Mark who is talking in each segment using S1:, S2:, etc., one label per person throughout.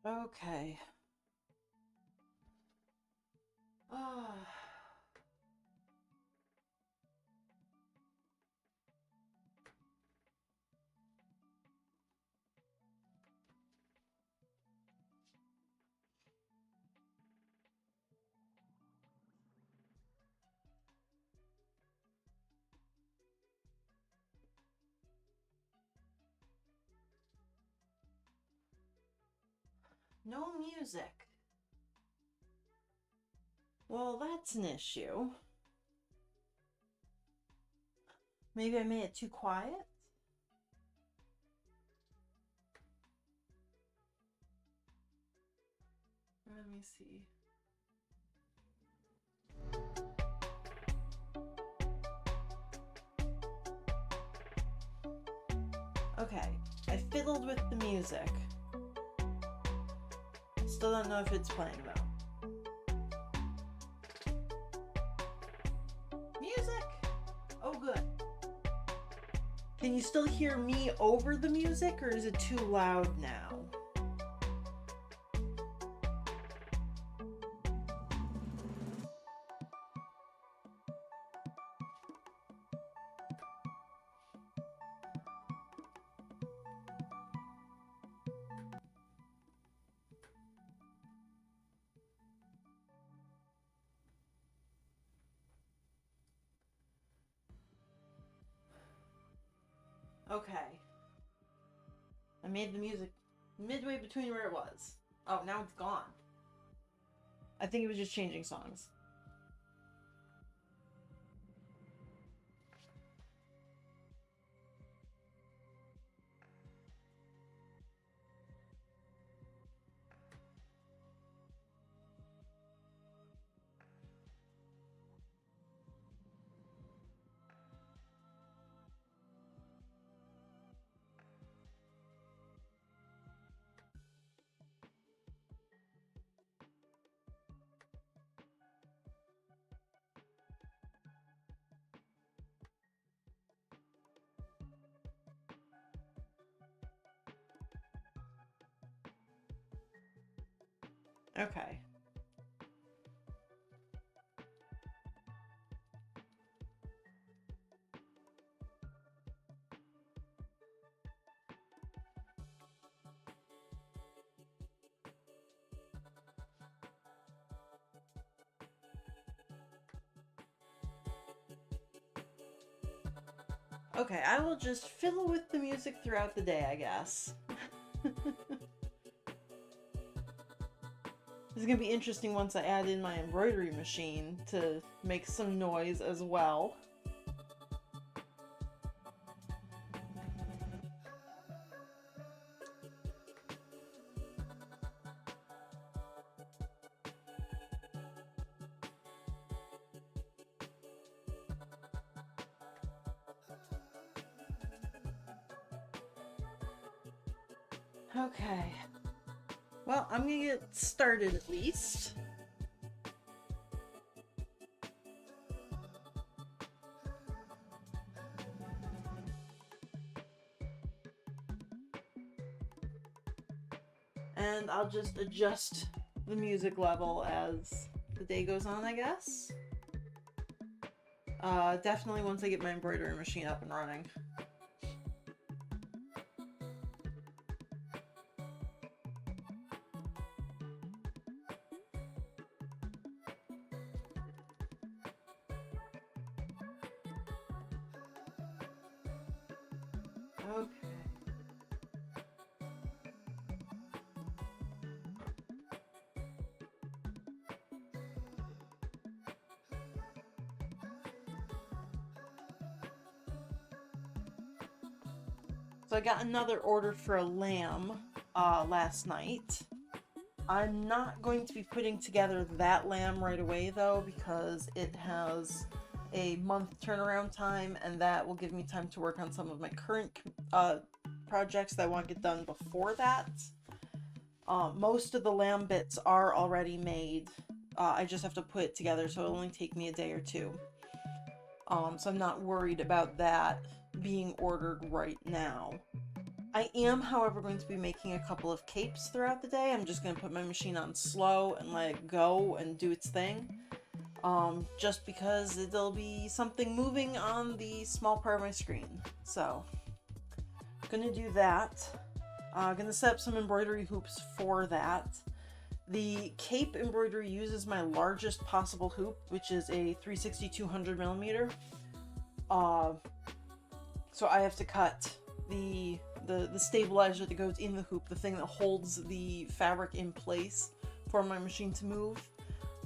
S1: Okay. Ah. No music. Well, that's an issue. Maybe I made it too quiet? Let me see. Okay, I fiddled with the music. Still don't know if it's playing though. Music! Oh, good. Can you still hear me over the music, or is it too loud now? Okay. I made the music midway between where it was. Oh, now it's gone. I think it was just changing songs. Okay. Okay, I will just fiddle with the music throughout the day, I guess. This is gonna be interesting once I add in my embroidery machine to make some noise as well. Okay. Well, I'm gonna get started at least. And I'll just adjust the music level as the day goes on, I guess. Definitely once I get my embroidery machine up and running. Okay. So I got another order for a lamb last night. I'm not going to be putting together that lamb right away though, because it has a month turnaround time, and that will give me time to work on some of my current projects that I want to get done before that. Most of the lamb bits are already made. I just have to put it together, so it'll only take me a day or two. So I'm not worried about that being ordered right now. I am, however, going to be making a couple of capes throughout the day. I'm just going to put my machine on slow and let it go and do its thing. Just because there'll be something moving on the small part of my screen. So, gonna do that. Gonna set up some embroidery hoops for that. The cape embroidery uses my largest possible hoop, which is a 360 200 millimeter. So I have to cut the stabilizer that goes in the hoop, the thing that holds the fabric in place for my machine to move.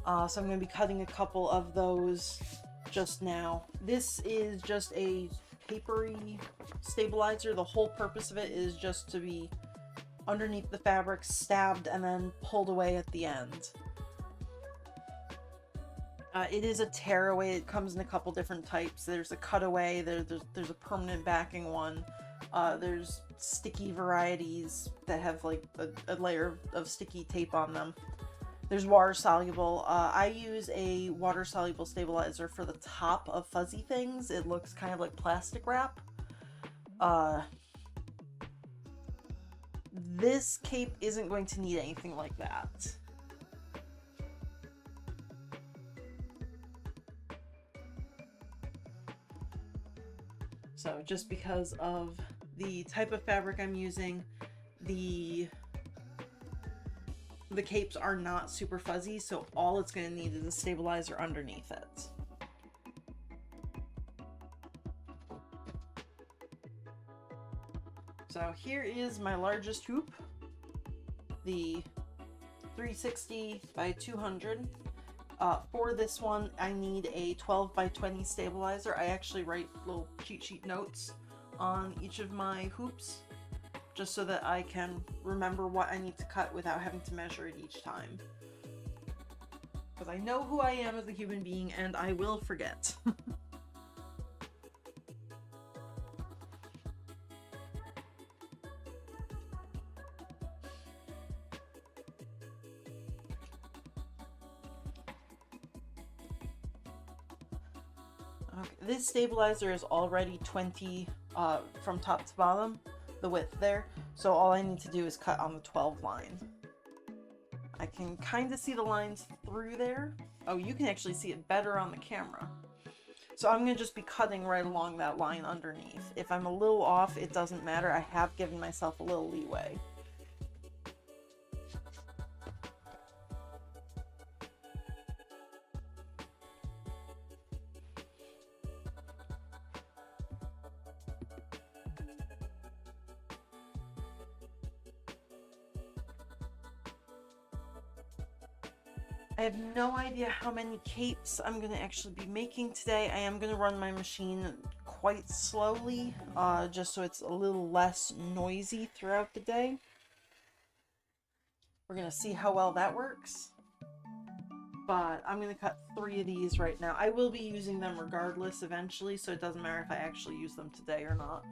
S1: So I'm going to be cutting a couple of those just now. This is just a papery stabilizer. The whole purpose of it is just to be underneath the fabric, stabbed, and then pulled away at the end. It is a tearaway. It comes in a couple different types. There's a cutaway, there's a permanent backing one. There's sticky varieties that have like a layer of sticky tape on them. There's water soluble. I use a water soluble stabilizer for the top of fuzzy things. It looks kind of like plastic wrap. This cape isn't going to need anything like that. So just because of the type of fabric I'm using, the capes are not super fuzzy, so all it's going to need is a stabilizer underneath it. So here is my largest hoop, the 360 by 200. For this one, I need a 12 by 20 stabilizer. I actually write little cheat sheet notes on each of my hoops, just so that I can remember what I need to cut without having to measure it each time. Because I know who I am as a human being, and I will forget. Okay, this stabilizer is already 20 from top to bottom, the width there, so all I need to do is cut on the 12 line. I can kind of see the lines through there. Oh, you can actually see it better on the camera. So I'm going to just be cutting right along that line underneath. If I'm a little off, it doesn't matter. I have given myself a little leeway. I have no idea how many capes I'm going to actually be making today. I am going to run my machine quite slowly, just so it's a little less noisy throughout the day. We're going to see how well that works. But I'm going to cut 3 of these right now. I will be using them regardless eventually, so it doesn't matter if I actually use them today or not.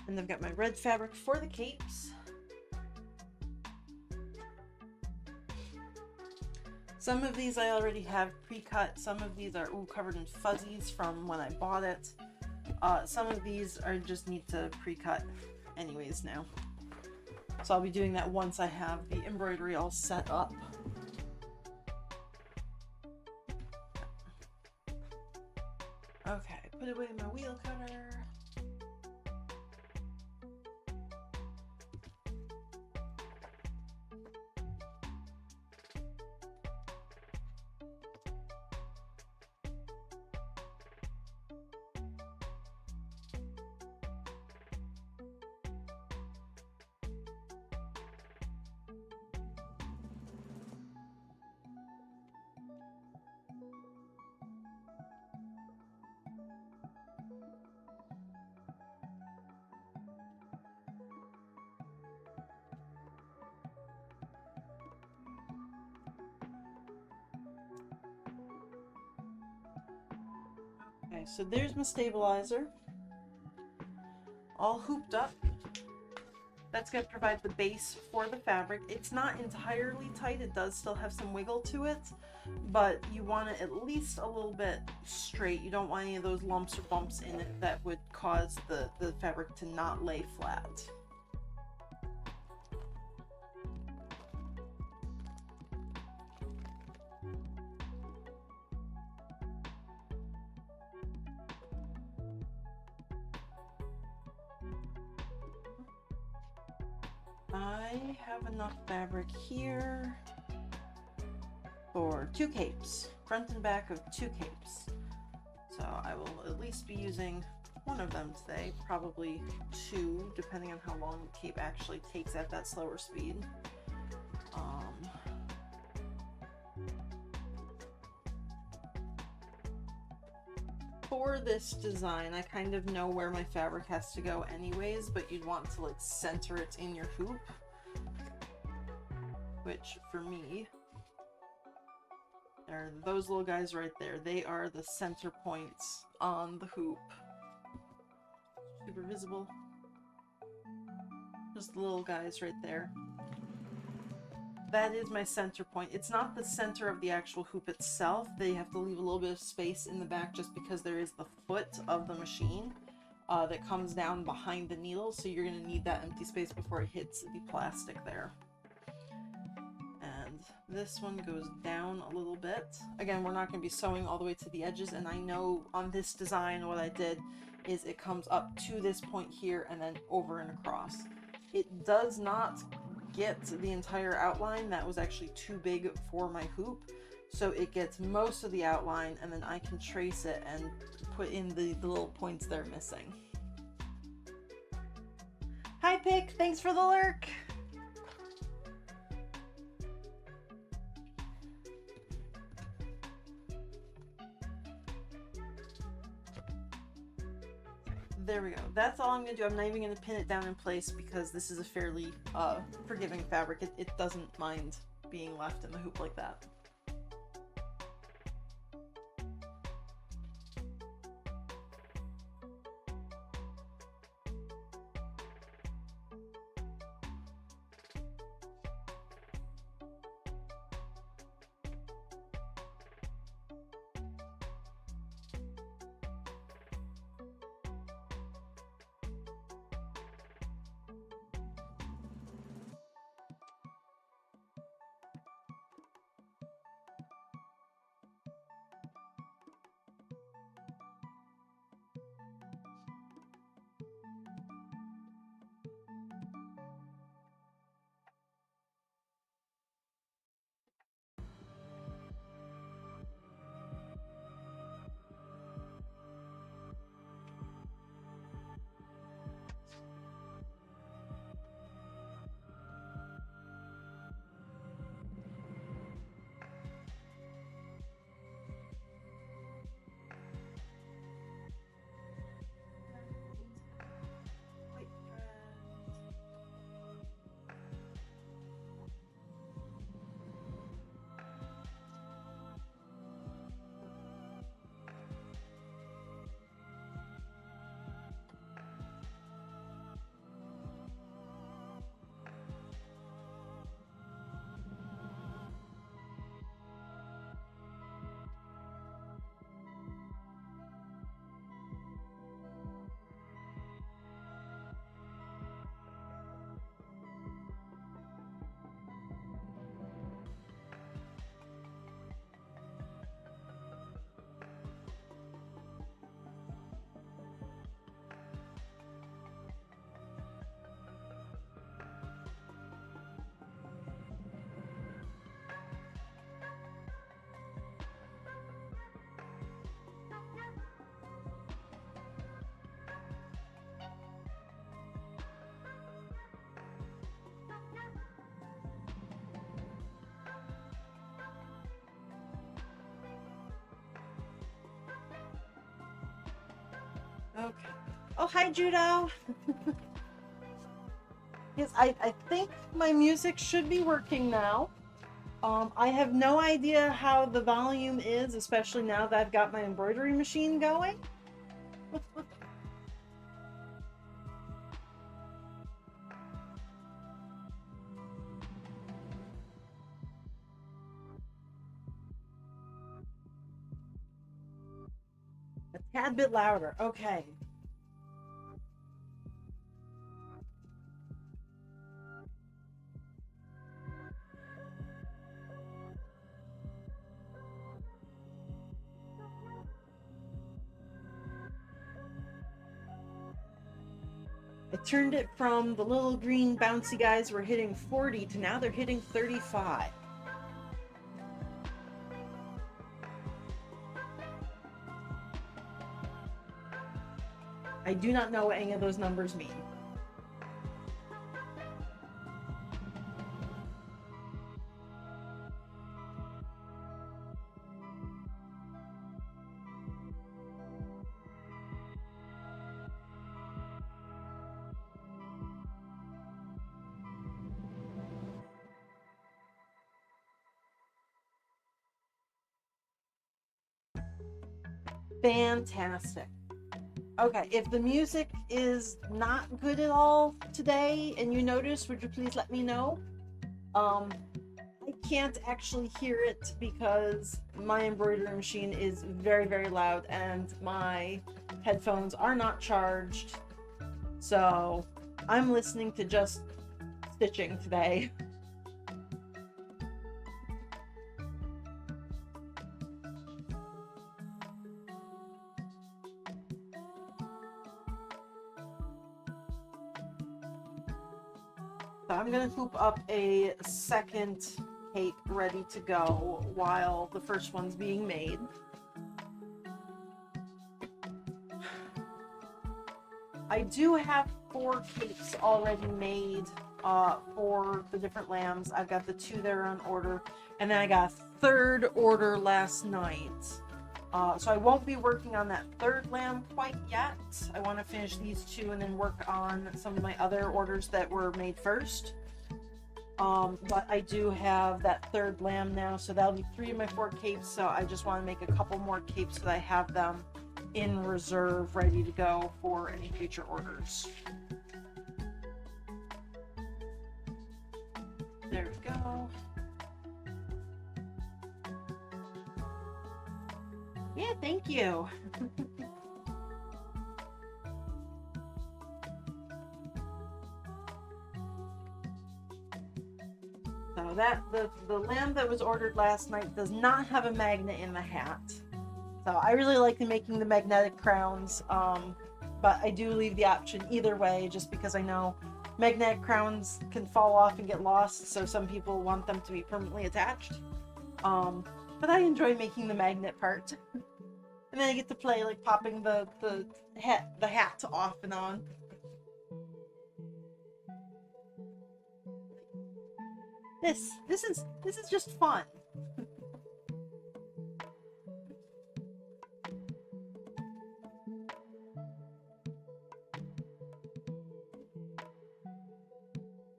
S1: And I've got my red fabric for the capes. Some of these I already have pre-cut. Some of these are covered in fuzzies from when I bought it. Some of these are just need to pre-cut anyways now. So I'll be doing that once I have the embroidery all set up. Okay, put away my wheel cutter. so there's my stabilizer. All hooped up. That's going to provide the base for the fabric. It's not entirely tight, it does still have some wiggle to it, but you want it at least a little bit straight. You don't want any of those lumps or bumps in it that would cause the fabric to not lay flat. I have enough fabric here for 2 capes, front and back of 2 capes. So I will at least be using one of them today, probably 2, depending on how long the cape actually takes at that slower speed. For this design, I kind of know where my fabric has to go anyways, but you'd want to like center it in your hoop, which for me are those little guys right there. They are the center points on the hoop. Super visible. Just the little guys right there. That is my center point. It's not the center of the actual hoop itself. They have to leave a little bit of space in the back just because there is the foot of the machine that comes down behind the needle, so you're going to need that empty space before it hits the plastic there. And this one goes down a little bit. Again, we're not going to be sewing all the way to the edges, and I know on this design what I did is it comes up to this point here and then over and across. It does not get the entire outline. That was actually too big for my hoop, so it gets most of the outline, and then I can trace it and put in the little points they're missing. Hi Pick, thanks for the lurk. There we go. That's all I'm going to do. I'm not even going to pin it down in place because this is a fairly forgiving fabric. It doesn't mind being left in the hoop like that. Okay. Oh, hi, Judo. Yes, I think my music should be working now. I have no idea how the volume is, especially now that I've got my embroidery machine going. A tad bit louder. Okay. I turned it from the little green bouncy guys were hitting 40 to now they're hitting 35. I do not know what any of those numbers mean. Fantastic. Okay, if the music is not good at all today and you notice, would you please let me know? I can't actually hear it because my embroidery machine is very, very loud and my headphones are not charged. So I'm listening to just stitching today. So I'm gonna hoop up a second cape ready to go while the first one's being made. I do have 4 capes already made for the different lambs. I've got the 2 that are on order, and then I got a 3rd order last night. So I won't be working on that 3rd lamb quite yet. I want to finish these 2 and then work on some of my other orders that were made first. But I do have that 3rd lamb now, so that'll be 3 of my 4 capes. So I just want to make a couple more capes so that I have them in reserve, ready to go for any future orders. There we go. Yeah, thank you. So that the lamb that was ordered last night does not have a magnet in the hat. So I really like making the magnetic crowns, but I do leave the option either way just because I know magnetic crowns can fall off and get lost, so some people want them to be permanently attached. But I enjoy making the magnet part. And then I get to play like popping the hat off and on. This is just fun.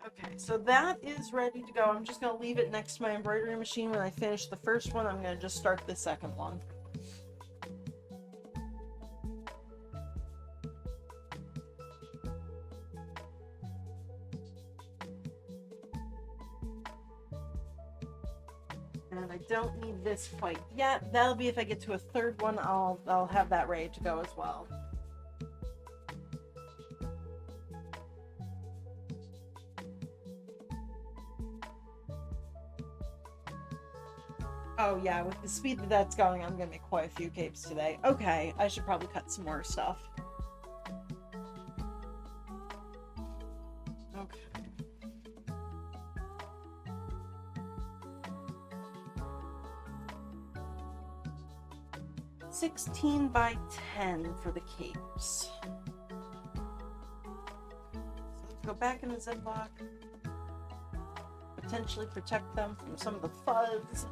S1: Okay, so that is ready to go. I'm just going to leave it next to my embroidery machine. When I finish the first one, I'm going to just start the second one. And I don't need this quite yet. That'll be if I get to a 3rd one, I'll have that ready to go as well. Oh yeah, with the speed that that's going, I'm gonna make quite a few capes today. Okay, I should probably cut some more stuff. Okay. $16 by $10 for the capes. So let's go back in the Ziploc. Potentially protect them from some of the fuzz.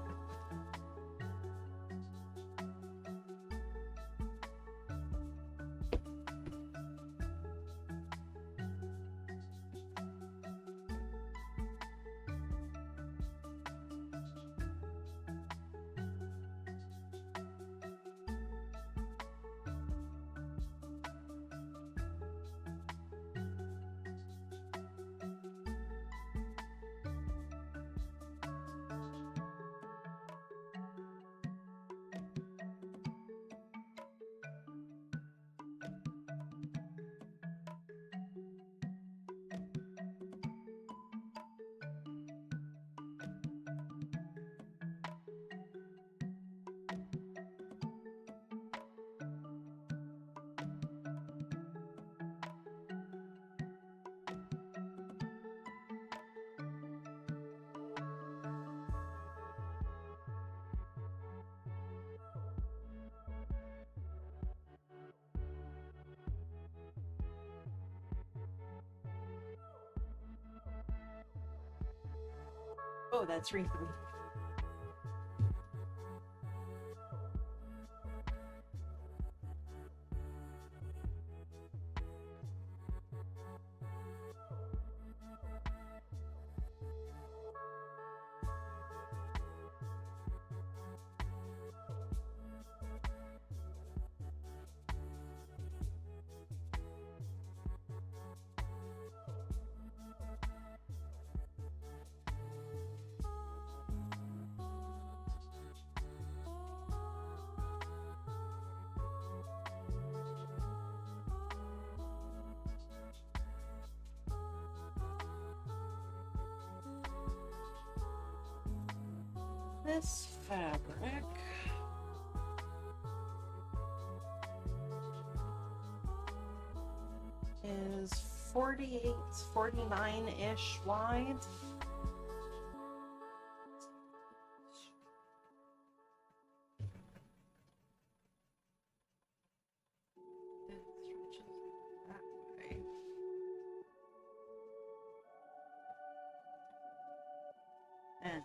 S1: Oh, that's wrinkly. This fabric is 48, 49-ish wide. It stretches that way. And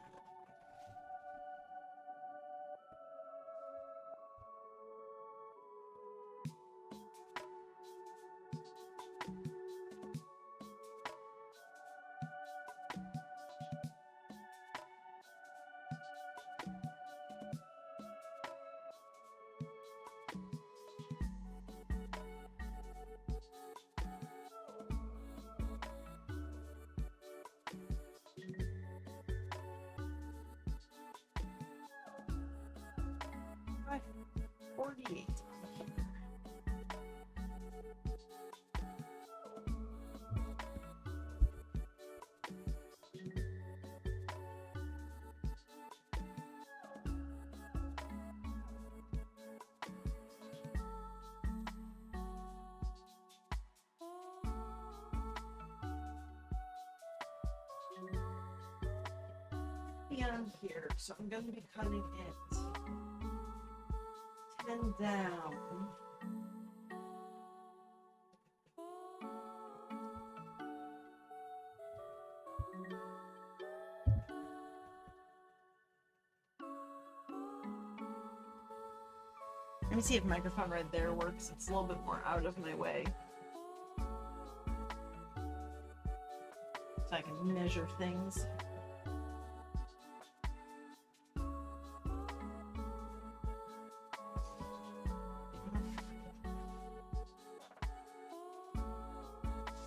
S1: by 48. Beyond here, so I'm going to be cutting it 10 down. Let me see if microphone right there works. It's a little bit more out of my way. So I can measure things.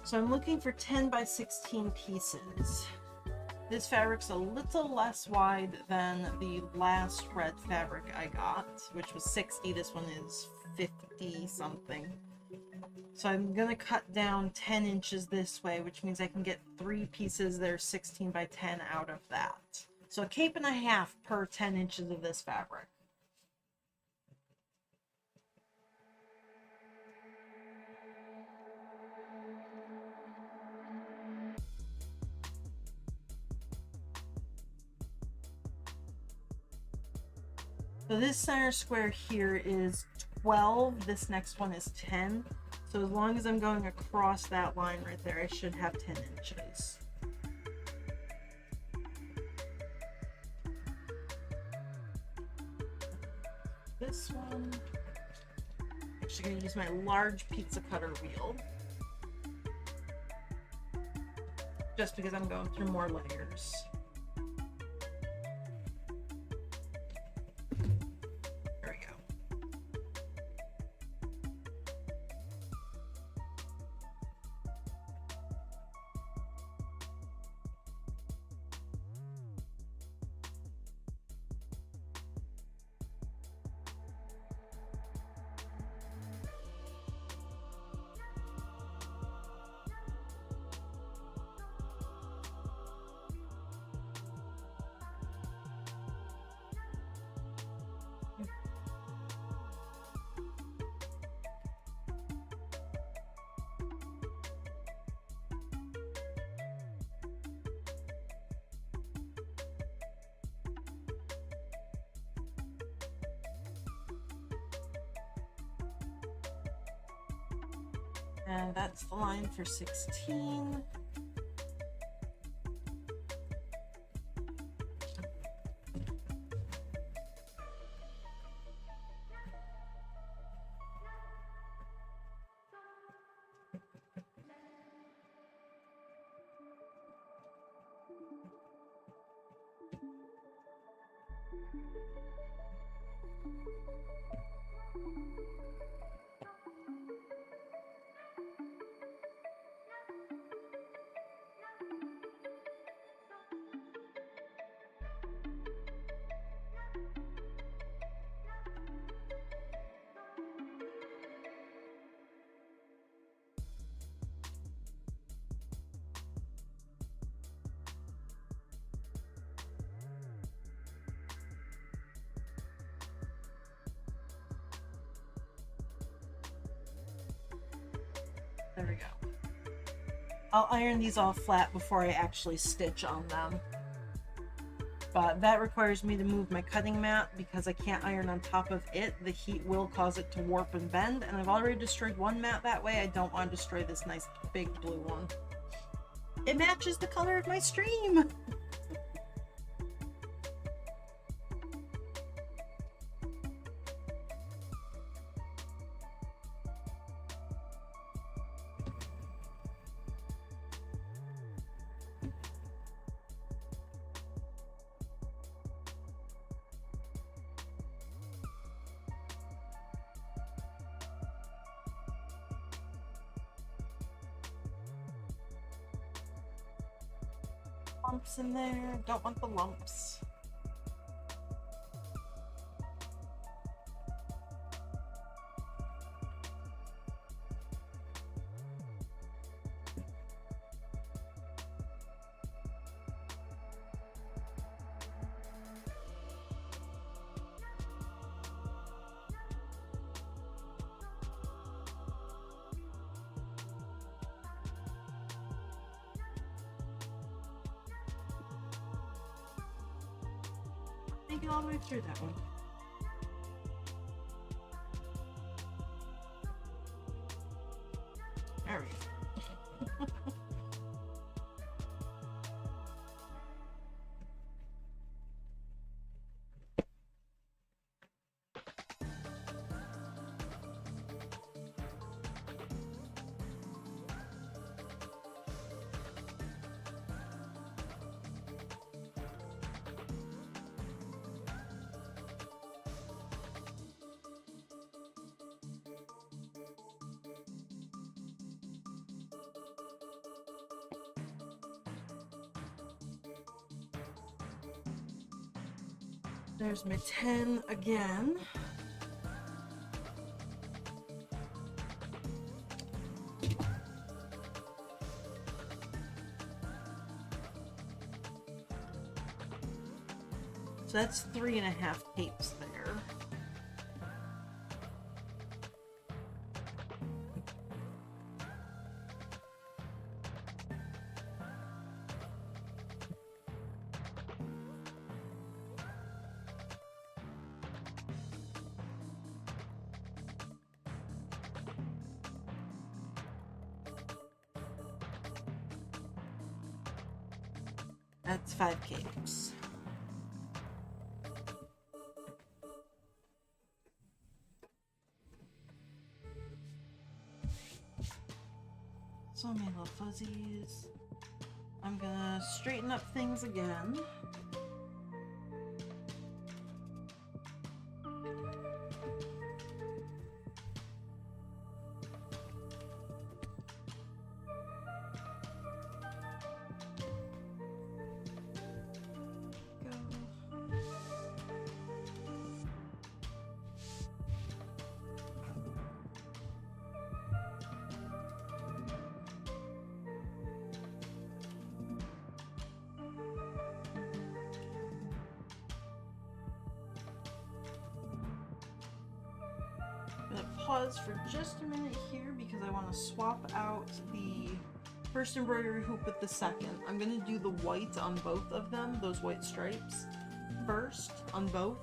S1: So I'm looking for 10 by 16 pieces. This fabric's a little less wide than the last red fabric I got, which was 60. This one is 50 something. So I'm gonna cut down 10 inches this way, which means I can get 3 pieces that are 16 by 10 out of that. So a cape and a half per 10 inches of this fabric. So this center square here is 12, this next one is 10. So as long as I'm going across that line right there, I should have 10 inches. This one, I'm actually going to use my large pizza cutter wheel. Just because I'm going through more layers. And that's the line for 16. There we go. I'll iron these all flat before I actually stitch on them. But that requires me to move my cutting mat because I can't iron on top of it. The heat will cause it to warp and bend, and I've already destroyed one mat that way. I don't want to destroy this nice big blue one. It matches the color of my stream! Lumps in there. Don't want the lumps. Make it all the way through that one. There we go. There's my 10 again. So that's 3.5 capes there. That's 5 capes. So many little fuzzies. I'm gonna straighten up things again. Pause for just a minute here because I want to swap out the first embroidery hoop with the second. I'm going to do the white on both of them, those white stripes, first on both,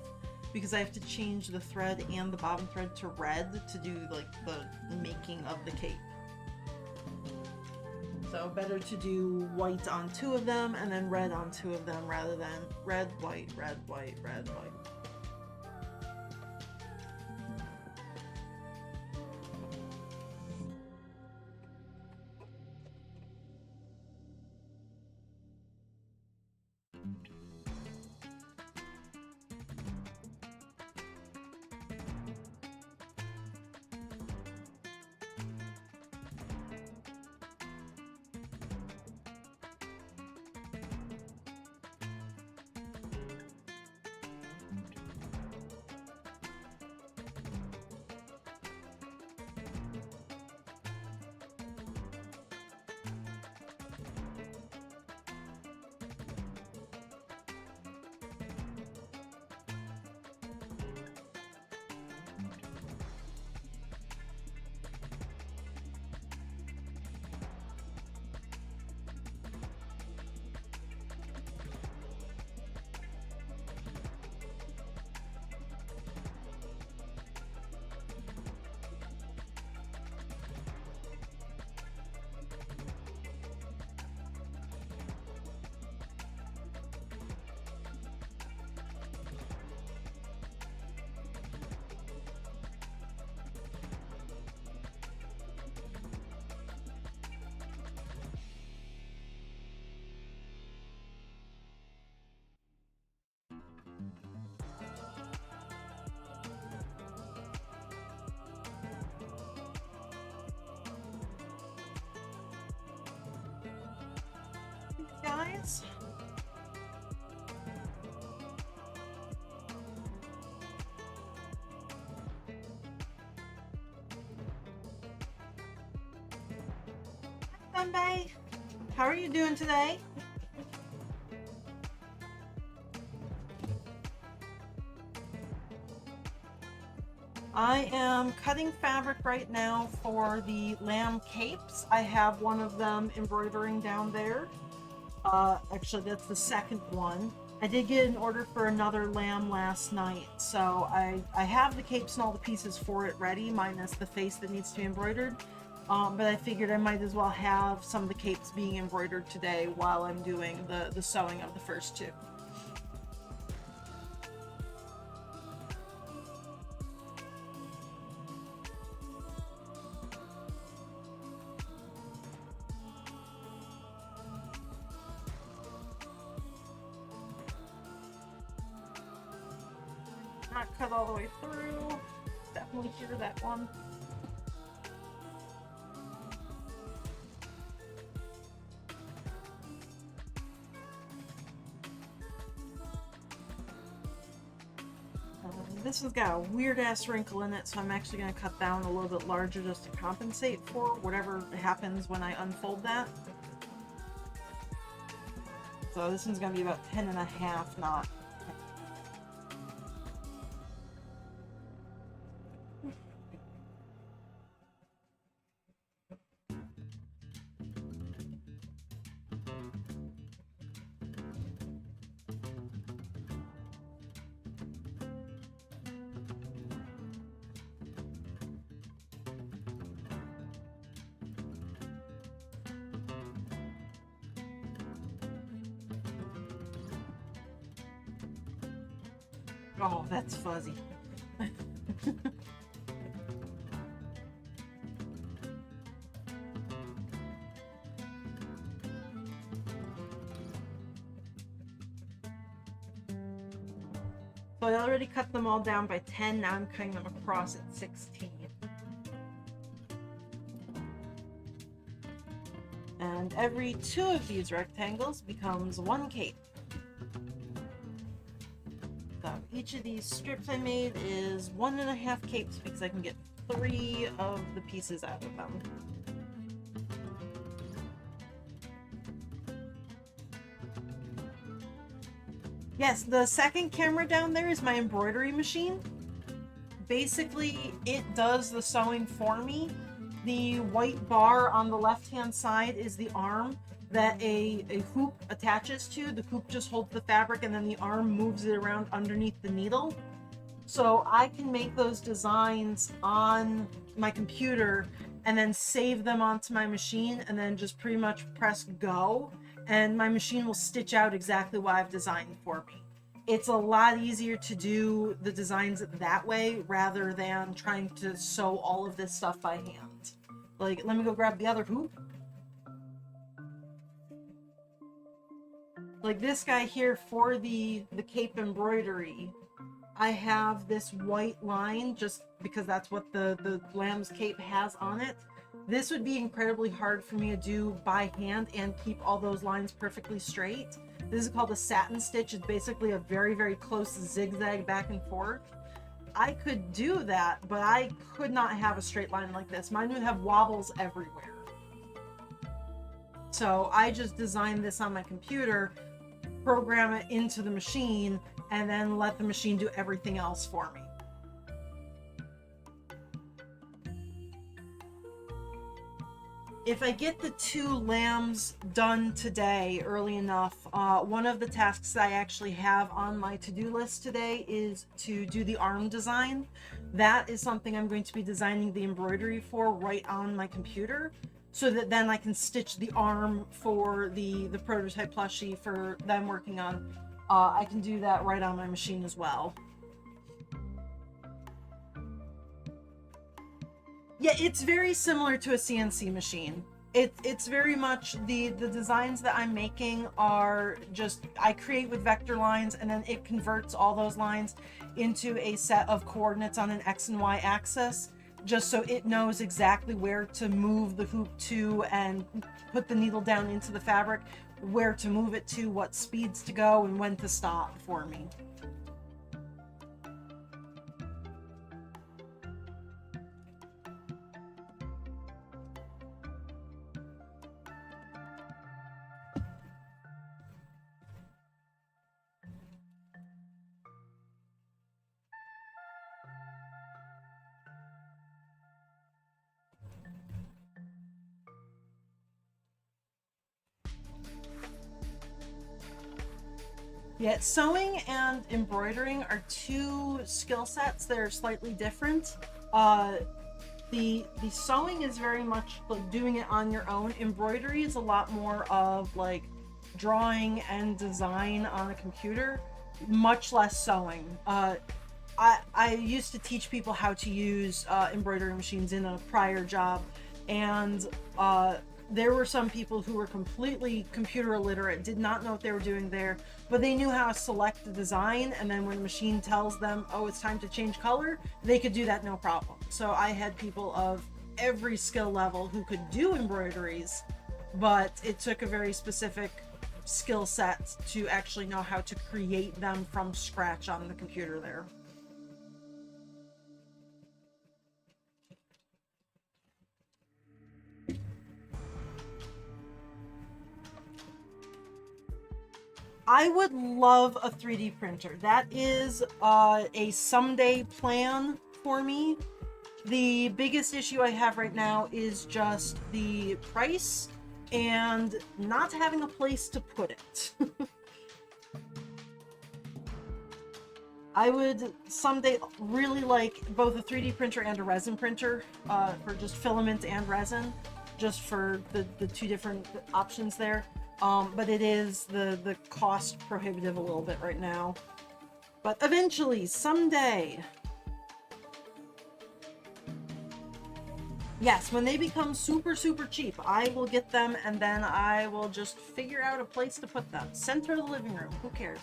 S1: because I have to change the thread and the bobbin thread to red to do like the making of the cape. So better to do white on 2 of them and then red on 2 of them rather than red, white, red, white, red, white. guys. Sunday, how are you doing today? I am cutting fabric right now for the lamb capes. I have one of them embroidering down there. Actually, that's the second one. I did get an order for another lamb last night, so I have the capes and all the pieces for it ready, minus the face that needs to be embroidered. But I figured I might as well have some of the capes being embroidered today while I'm doing the sewing of the first two. Not cut all the way through. Definitely hear that one. This has got a weird ass wrinkle in it, so I'm actually going to cut down a little bit larger just to compensate for whatever happens when I unfold that. So this one's going to be about 10.5 knot. Oh, that's fuzzy. So I already cut them all down by 10, now I'm cutting them across at 16. And every 2 of these rectangles becomes 1 cape. So each of these strips I made is 1.5 capes because I can get 3 of the pieces out of them. Yes, the second camera down there is my embroidery machine. Basically, it does the sewing for me. The white bar on the left-hand side is the arm that a hoop attaches to. The hoop just holds the fabric and then the arm moves it around underneath the needle. So I can make those designs on my computer and then save them onto my machine and then just pretty much press go. And my machine will stitch out exactly what I've designed for me. It's a lot easier to do the designs that way rather than trying to sew all of this stuff by hand. Like, let me go grab the other hoop. Like this guy here for the cape embroidery, I have this white line just because that's what the lamb's cape has on it. This would be incredibly hard for me to do by hand and keep all those lines perfectly straight. This is called a satin stitch. It's basically a very, very close zigzag back and forth. I could do that, but I could not have a straight line like this. Mine would have wobbles everywhere. So I just designed this on my computer, program it into the machine, and then let the machine do everything else for me. If I get the 2 lambs done today early enough, one of the tasks I actually have on my to-do list today is to do the arm design. That is something I'm going to be designing the embroidery for right on my computer, so that then I can stitch the arm for the prototype plushie for that I'm working on. I can do that right on my machine as well. Yeah, it's very similar to a CNC machine. It's very much the designs that I'm making are just, I create with vector lines and then it converts all those lines into a set of coordinates on an X and Y axis, just so it knows exactly where to move the hoop to and put the needle down into the fabric where to move it to, what speeds to go, and when to stop for me. Yeah, sewing and embroidering are two skill sets that are slightly different. The sewing is very much like doing it on your own. Embroidery is a lot more of like drawing and design on a computer, much less sewing. I used to teach people how to use embroidery machines in a prior job, and there were some people who were completely computer illiterate, did not know what they were doing there, but they knew how to select the design, and then when the machine tells them, oh, it's time to change color, they could do that no problem. So I had people of every skill level who could do embroideries, but it took a very specific skill set to actually know how to create them from scratch on the computer there. I would love a 3D printer. That is a someday plan for me. The biggest issue I have right now is just the price and not having a place to put it. I would someday really like both a 3D printer and a resin printer for just filament and resin, just for the two different options there. But it is the cost prohibitive a little bit right now. But eventually, someday. Yes, when they become super, super cheap, I will get them and then I will just figure out a place to put them. Center of the living room, who cares?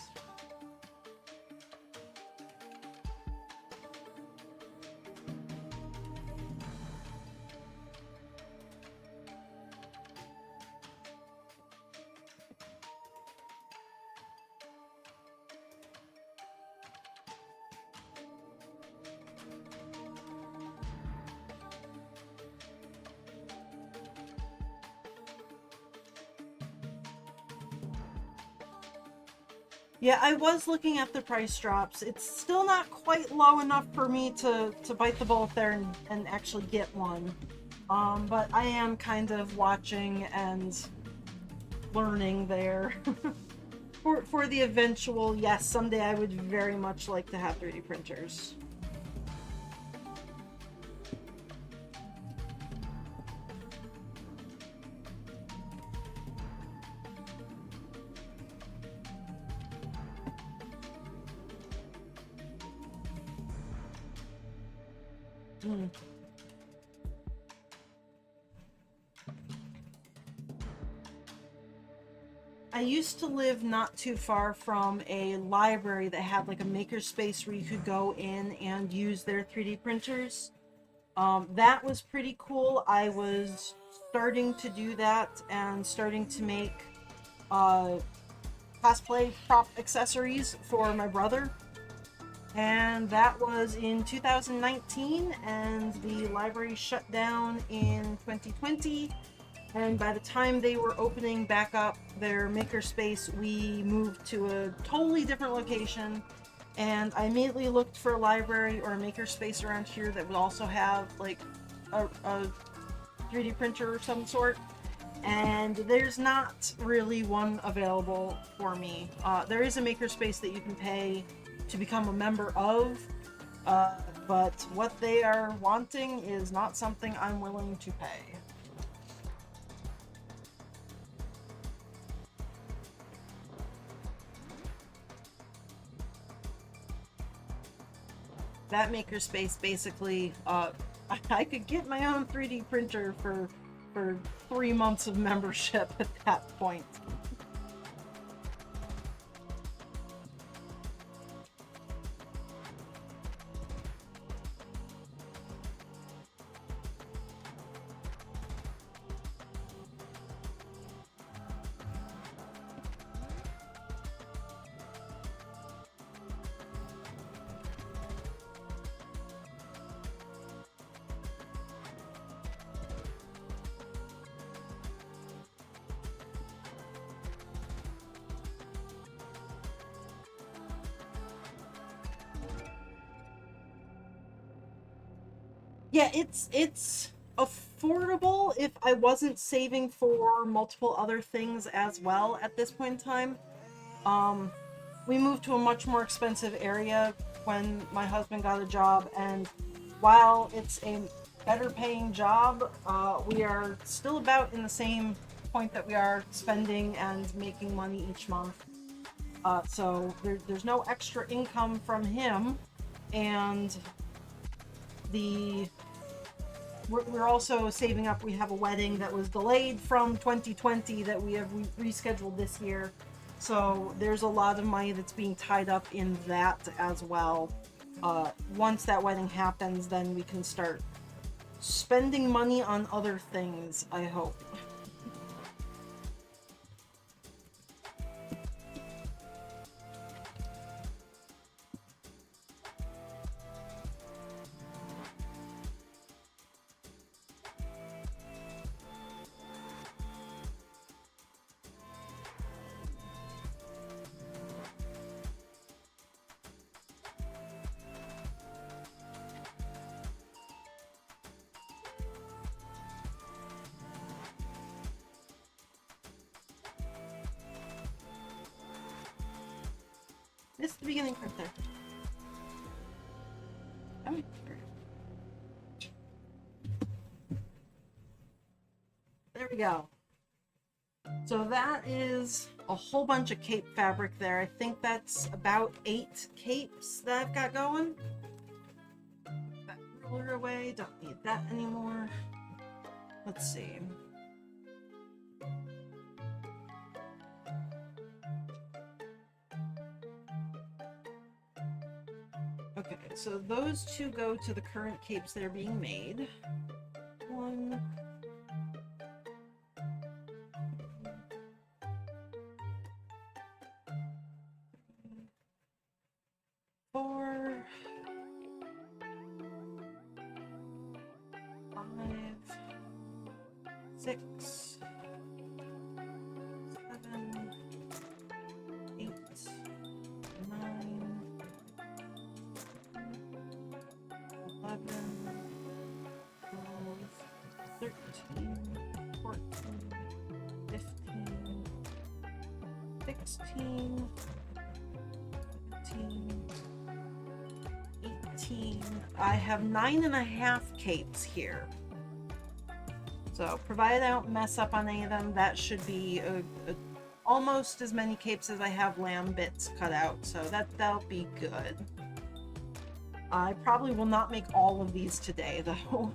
S1: Yeah, I was looking at the price drops. It's still not quite low enough for me to bite the bullet there and actually get one. But I am kind of watching and learning there. For the eventual, yes, someday I would very much like to have 3D printers. Mm. I used to live not too far from a library that had like a makerspace where you could go in and use their 3D printers. That was pretty cool. I was starting to do that and starting to make cosplay prop accessories for my brother. And that was in 2019, and the library shut down in 2020. And by the time they were opening back up their makerspace, we moved to a totally different location. And I immediately looked for a library or a makerspace around here that would also have like a 3D printer of some sort. And there's not really one available for me. There is a makerspace that you can pay to become a member of, but what they are wanting is not something I'm willing to pay. That makerspace basically, I could get my own 3D printer for 3 months of membership at that point. Yeah, it's affordable if I wasn't saving for multiple other things as well at this point in time. We moved to a much more expensive area when my husband got a job, and while it's a better paying job, we are still about in the same point that we are spending and making money each month. So there's no extra income from him, and the we're also saving up. We have a wedding that was delayed from 2020 that we have rescheduled this year. So there's a lot of money that's being tied up in that as well. Once that wedding happens, then we can start spending money on other things, I hope. This is the beginning part there. Oh, there we go. So that is a whole bunch of cape fabric there. I think that's about 8 capes that I've got going. That ruler away, don't need that anymore. Let's see. Okay, so those 2 go to the current capes that are being made. 1, 4, 5, 6, 7, 8, 9, 11, 12, 13, 14, 15, 16, 17, 18. I have 9.5 capes here. So, provided I don't mess up on any of them, that should be almost as many capes as I have lamb bits cut out. So that'll be good. I probably will not make all of these today, though.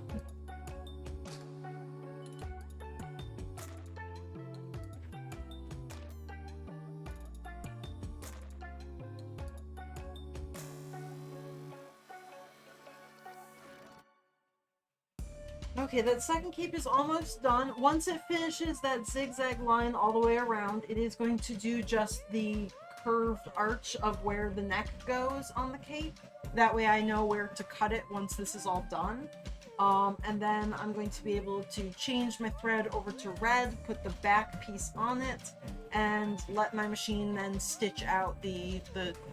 S1: Okay, that second cape is almost done. Once it finishes that zigzag line all the way around, it is going to do just the curved arch of where the neck goes on the cape. That way I know where to cut it once this is all done. And then I'm going to be able to change my thread over to red, put the back piece on it, and let my machine then stitch out the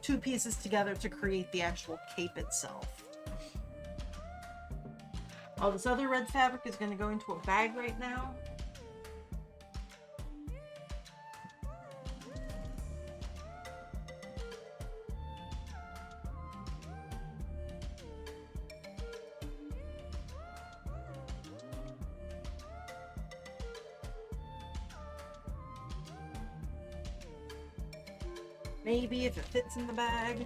S1: 2 pieces together to create the actual cape itself. Oh, this other red fabric is going to go into a bag right now. Maybe if it fits in the bag.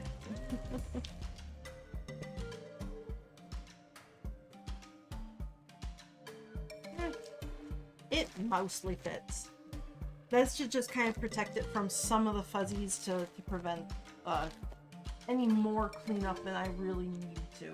S1: It mostly fits. That should just kind of protect it from some of the fuzzies to prevent any more cleanup than I really need to.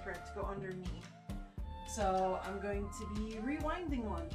S1: for it to go underneath. So I'm going to be rewinding one.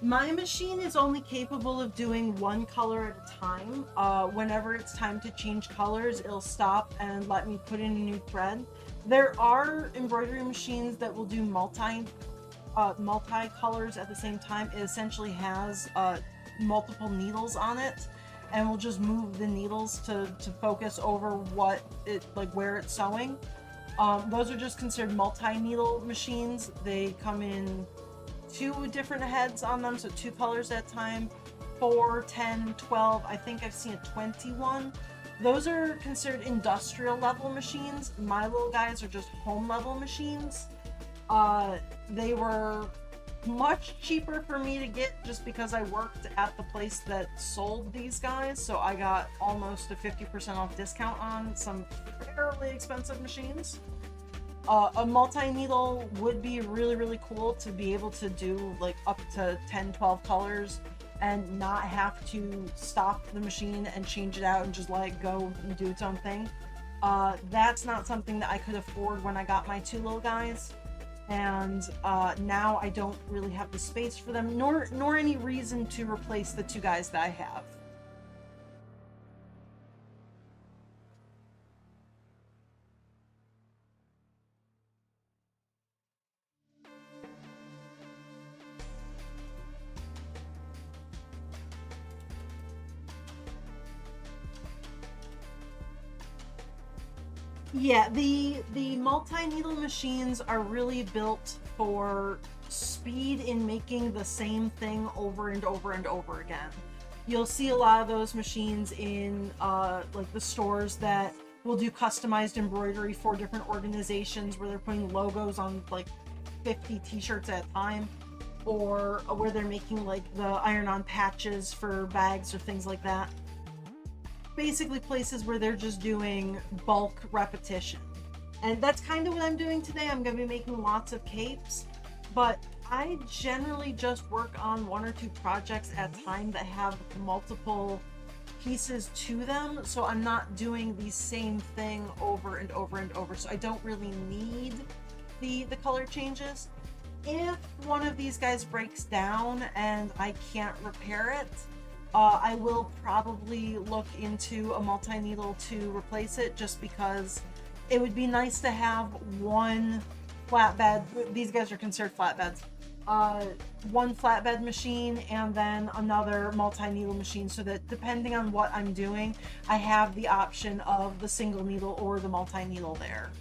S1: My machine is only capable of doing one color at a time. Whenever it's time to change colors, it'll stop and let me put in a new thread. There are embroidery machines that will do multi colors at the same time. It essentially has multiple needles on it, and will just move the needles to focus over what it, like where it's sewing. Those are just considered multi-needle machines. They come in 2 different heads on them, so 2 colors at a time, 4, 10, 12, I think I've seen a 21. Those are considered industrial level machines. My little guys are just home level machines. They were much cheaper for me to get just because I worked at the place that sold these guys, so I got almost a 50% off discount on some fairly expensive machines. A multi-needle would be really, really cool to be able to do like up to 10, 12 colors and not have to stop the machine and change it out and just let it go and do its own thing. That's not something that I could afford when I got my 2 little guys. And now I don't really have the space for them, nor any reason to replace the 2 guys that I have. Yeah, the multi-needle machines are really built for speed in making the same thing over and over and over again. You'll see a lot of those machines in like the stores that will do customized embroidery for different organizations where they're putting logos on like 50 t-shirts at a time, or where they're making like the iron-on patches for bags or things like that. Basically places where they're just doing bulk repetition. And that's kind of what I'm doing today. I'm going to be making lots of capes, but I generally just work on 1 or 2 projects at a time that have multiple pieces to them, so I'm not doing the same thing over and over and over, so I don't really need the color changes. If one of these guys breaks down and I can't repair it, I will probably look into a multi-needle to replace it, just because it would be nice to have one flatbed. These guys are considered flatbeds. One flatbed machine and then another multi-needle machine, so that depending on what I'm doing, I have the option of the single needle or the multi-needle there.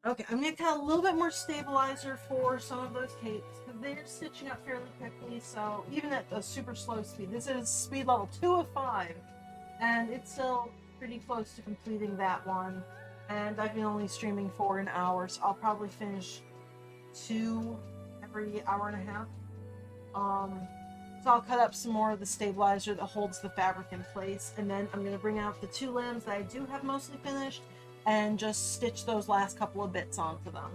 S1: Okay, I'm gonna cut a little bit more stabilizer for some of those capes because they're stitching up fairly quickly. So even at a super slow speed, this is speed level 2 of 5, and it's still pretty close to completing that one. And I've been only streaming for an hour, so I'll probably finish 2 every hour and a half. So I'll cut up some more of the stabilizer that holds the fabric in place, and then I'm gonna bring out the 2 lambs that I do have mostly finished and just stitch those last couple of bits onto them.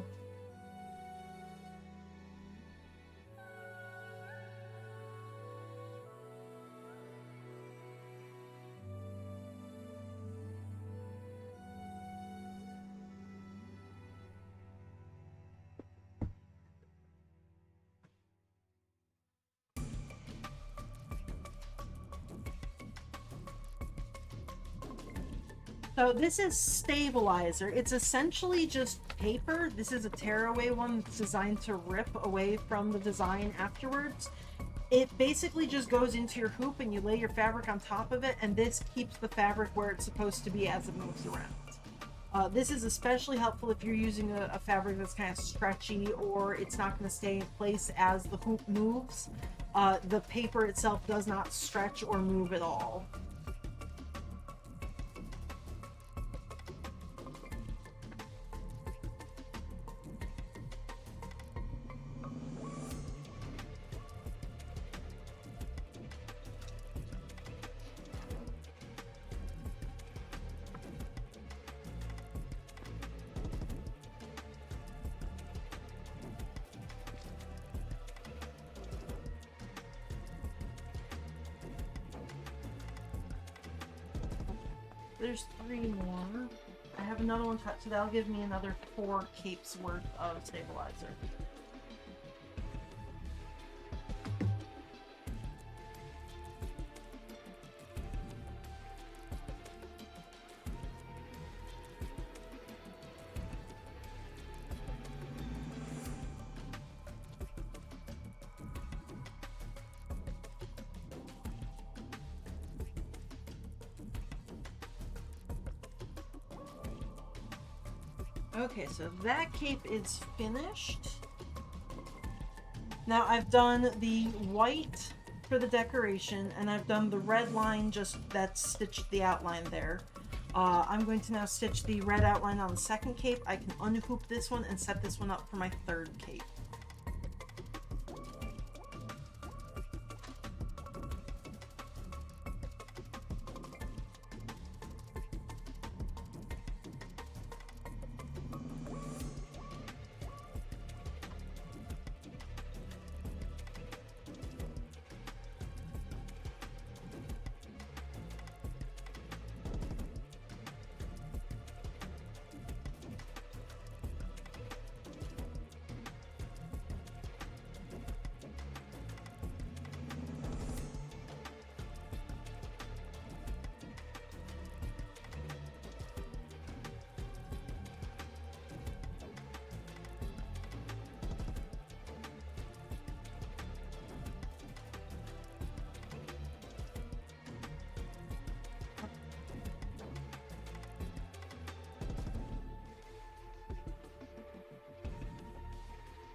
S1: So this is stabilizer. It's essentially just paper. This is a tearaway one that's designed to rip away from the design afterwards. It basically just goes into your hoop and you lay your fabric on top of it, and this keeps the fabric where it's supposed to be as it moves around. This is especially helpful if you're using a fabric that's kind of stretchy or it's not going to stay in place as the hoop moves. The paper itself does not stretch or move at all. There's 3 more. I have another one cut, so that'll give me another 4 capes worth of stabilizer. Okay, so that cape is finished. Now I've done the white for the decoration, and I've done the red line just that stitched the outline there. I'm going to now stitch the red outline on the second cape. I can unhoop this one and set this one up for my third cape.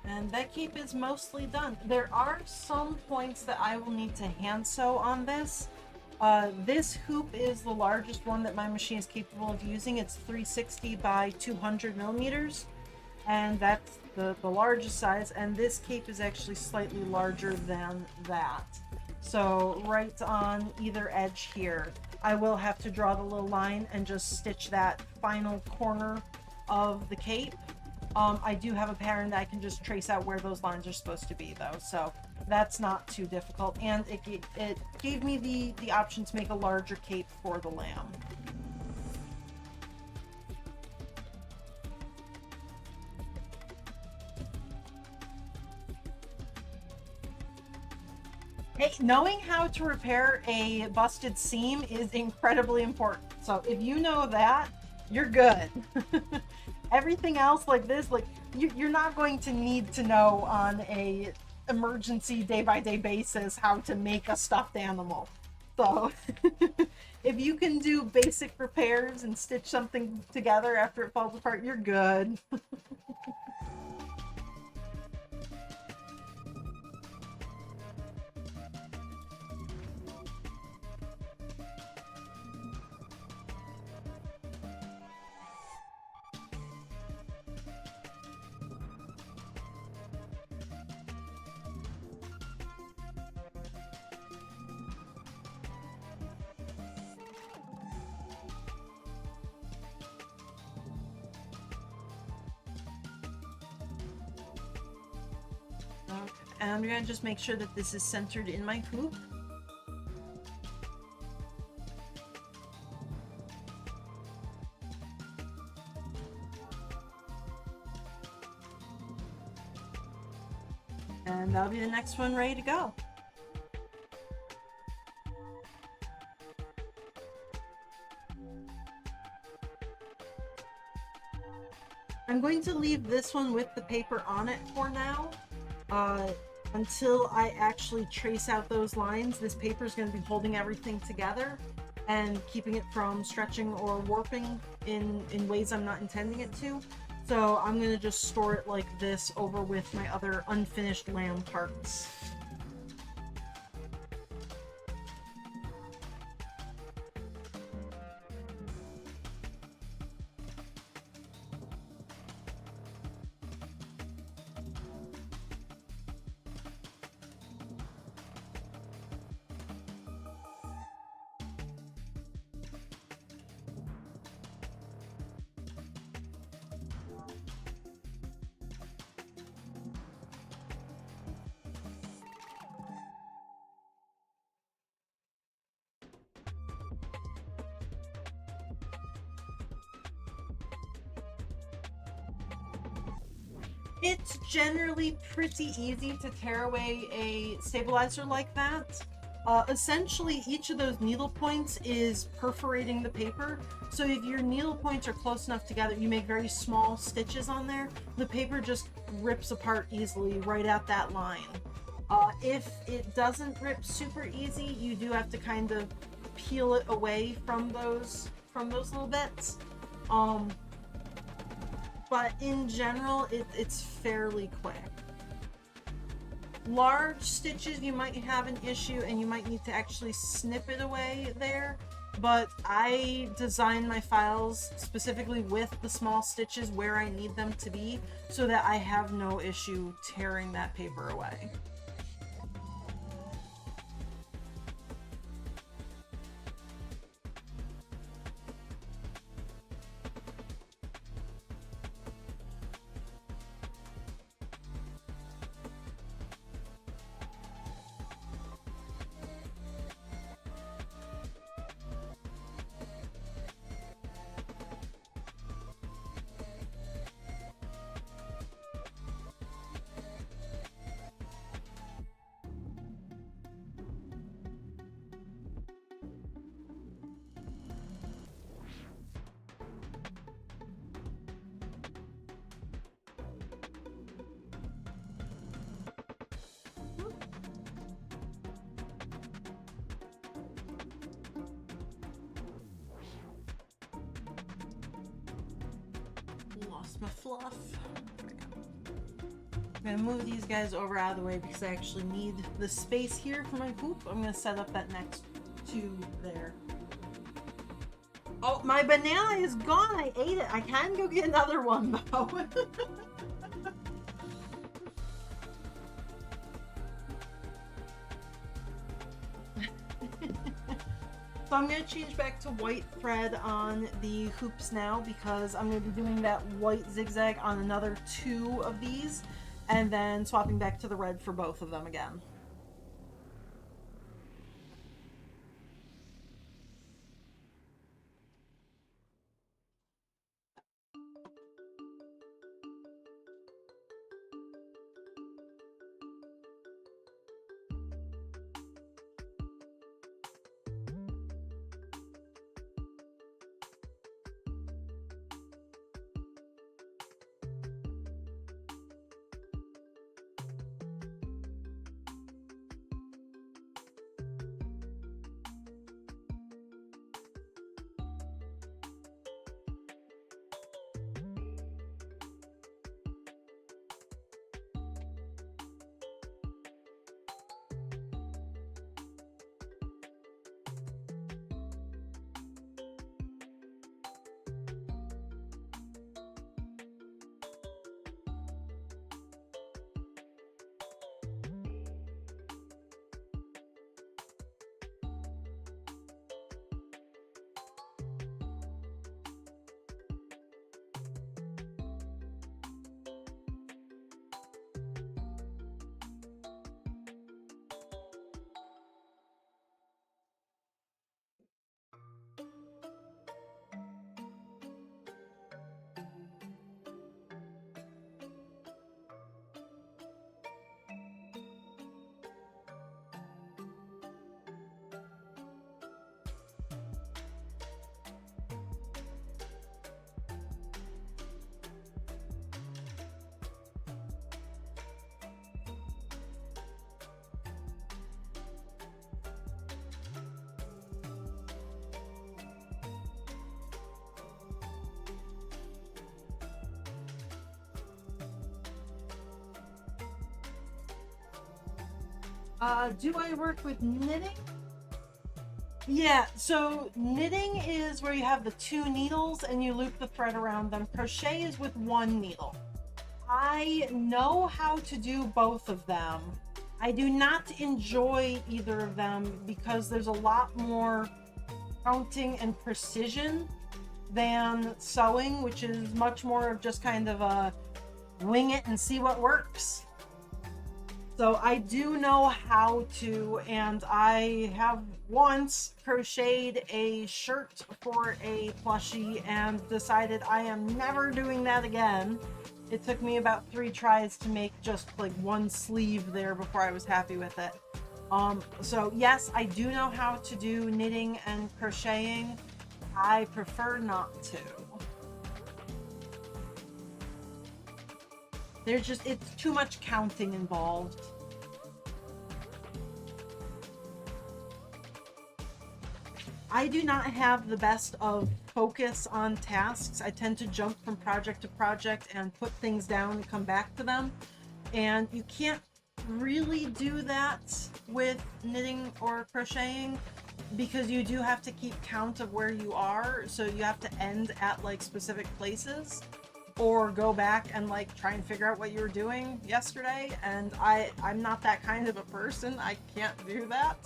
S1: And that cape is mostly done. There are some points that I will need to hand sew on this. This hoop is the largest one that my machine is capable of using. It's 360 by 200 millimeters, and that's the largest size. And this cape is actually slightly larger than that. So right on either edge here, I will have to draw the little line and just stitch that final corner of the cape. I do have a pattern that I can just trace out where those lines are supposed to be though, so that's not too difficult. And it gave me the option to make a larger cape for the lamb. Hey, knowing how to repair a busted seam is incredibly important. So if you know that, you're good. Everything else like this, like you're not going to need to know on a emergency day-by-day basis how to make a stuffed animal. So if you can do basic repairs and stitch something together after it falls apart, you're good. And I'm gonna just make sure that this is centered in my hoop. And that'll be the next one ready to go. I'm going to leave this one with the paper on it for now. Until I actually trace out those lines. This paper is going to be holding everything together and keeping it from stretching or warping in ways I'm not intending it to. So I'm going to just store it like this over with my other unfinished lamb parts. It's generally pretty easy to tear away a stabilizer like that. Essentially, each of those needle points is perforating the paper. So if your needle points are close enough together, you make very small stitches on there, the paper just rips apart easily right at that line. If it doesn't rip super easy, you do have to kind of peel it away from those little bits. But in general, it's fairly quick. Large stitches, you might have an issue and you might need to actually snip it away there. But I design my files specifically with the small stitches where I need them to be so that I have no issue tearing that paper away. Lost my fluff. gonna move these guys over out of the way because I actually need the space here for my hoop. I'm gonna set up that next tube there. Oh, my banana is gone. I ate it. I can go get another one though. So I'm going to change back to white thread on the hoops now because I'm going to be doing that white zigzag on another 2 of these and then swapping back to the red for both of them again. Do I work with knitting? Yeah, so knitting is where you have the 2 needles and you loop the thread around them. Crochet is with 1 needle. I know how to do both of them. I do not enjoy either of them because there's a lot more counting and precision than sewing, which is much more of just kind of a wing it and see what works. So I do know how to, and I have once crocheted a shirt for a plushie and decided I am never doing that again. It took me about 3 tries to make just like 1 sleeve there before I was happy with it. So yes, I do know how to do knitting and crocheting. I prefer not to. It's too much counting involved. I do not have the best of focus on tasks. I tend to jump from project to project and put things down and come back to them. And you can't really do that with knitting or crocheting because you do have to keep count of where you are. So you have to end at like specific places or go back and like try and figure out what you were doing yesterday. And I'm not that kind of a person. I can't do that.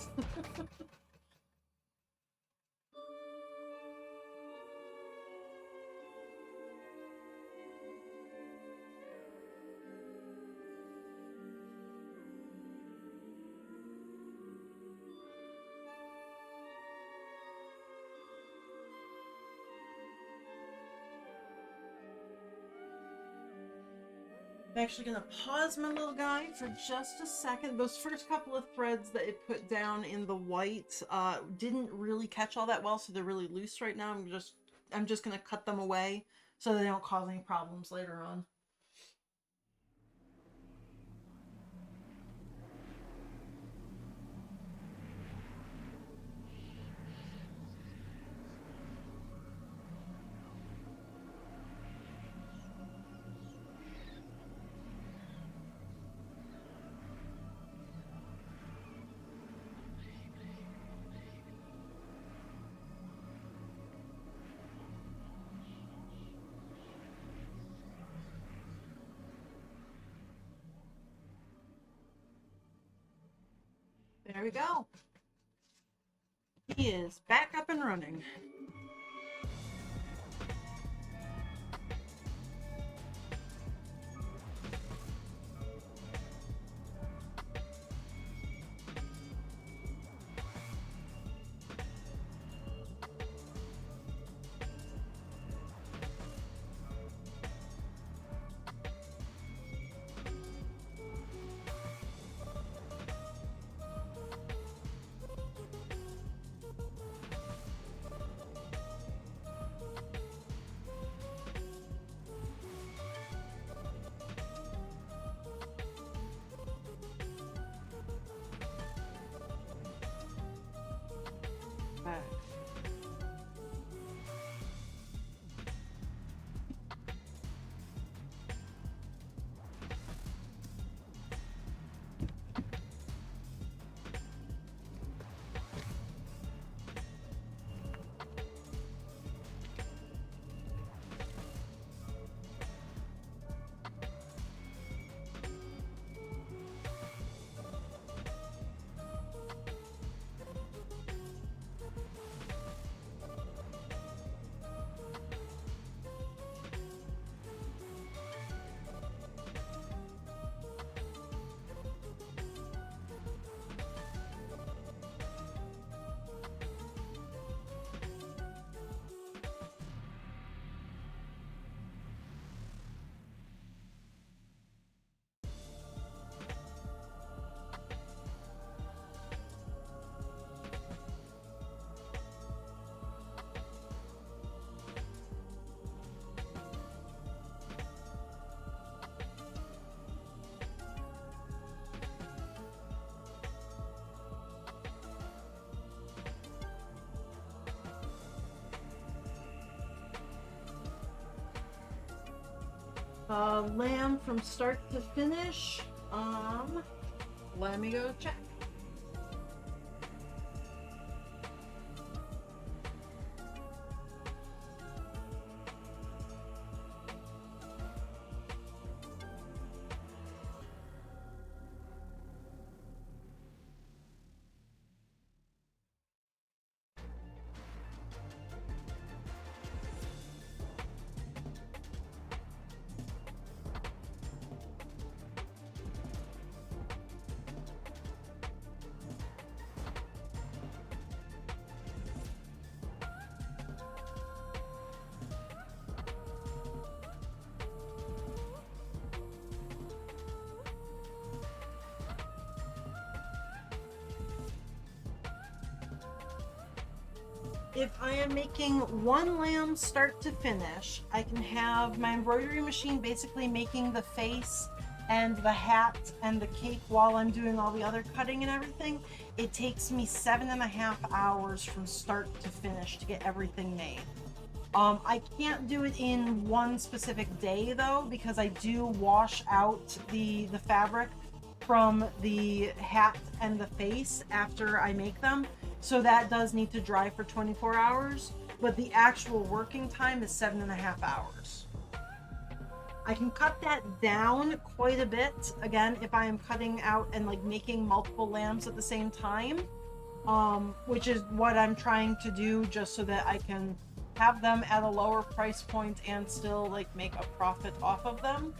S1: I'm actually going to pause my little guy for just a second. Those first couple of threads that it put down in the white didn't really catch all that well, so they're really loose right now. I'm just going to cut them away so they don't cause any problems later on. There we go. He is back up and running. Back. Lamb from start to finish. Let me go check. If I am making one lamb start to finish, I can have my embroidery machine basically making the face and the hat and the cape while I'm doing all the other cutting and everything. It takes me 7.5 hours from start to finish to get everything made. I can't do it in one specific day though, because I do wash out the fabric from the hat and the face after I make them. So that does need to dry for 24 hours, but the actual working time is 7.5 hours. I can cut that down quite a bit, again, if I am cutting out and like making multiple lambs at the same time, which is what I'm trying to do just so that I can have them at a lower price point and still like make a profit off of them.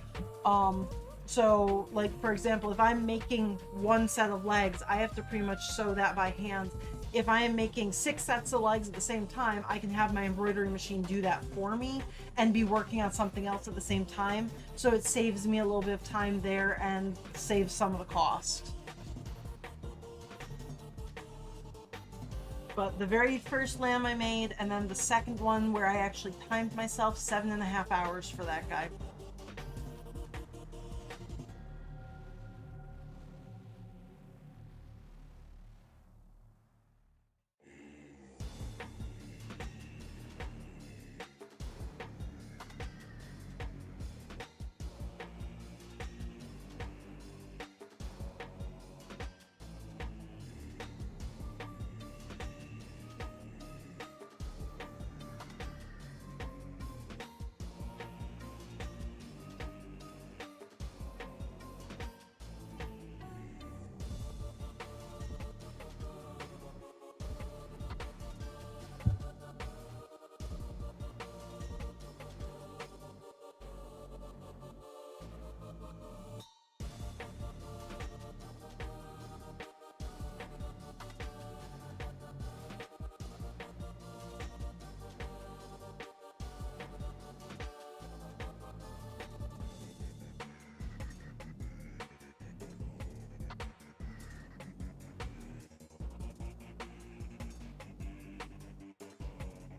S1: So like, for example, if I'm making one set of legs, I have to pretty much sew that by hand. If I am making 6 sets of legs at the same time, I can have my embroidery machine do that for me and be working on something else at the same time. So it saves me a little bit of time there and saves some of the cost. But the very first lamb I made, and then the second one where I actually timed myself, 7.5 hours for that guy.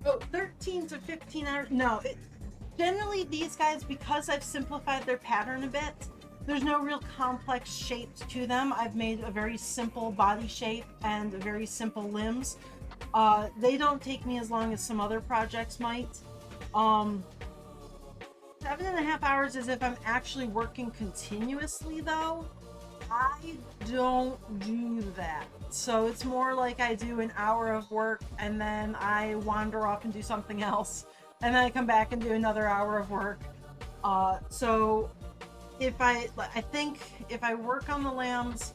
S1: Oh, 13 to 15 hours. No, generally these guys, because I've simplified their pattern a bit, there's no real complex shapes to them. I've made a very simple body shape and very simple limbs. They don't take me as long as some other projects might. 7.5 hours is if I'm actually working continuously, though. I don't do that. So it's more like I do an hour of work and then I wander off and do something else. And then I come back and do another hour of work. So I think if I work on the lambs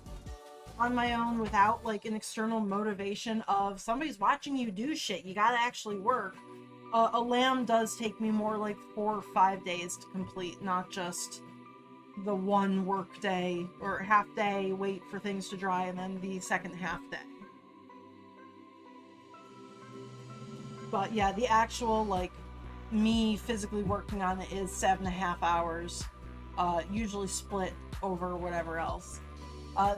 S1: on my own without like an external motivation of somebody's watching you do shit, you gotta actually work. A lamb does take me more like 4 or 5 days to complete, not just the one work day or half day, wait for things to dry, and then the second half day. But yeah, the actual like me physically working on it is 7.5 hours, usually split over whatever else.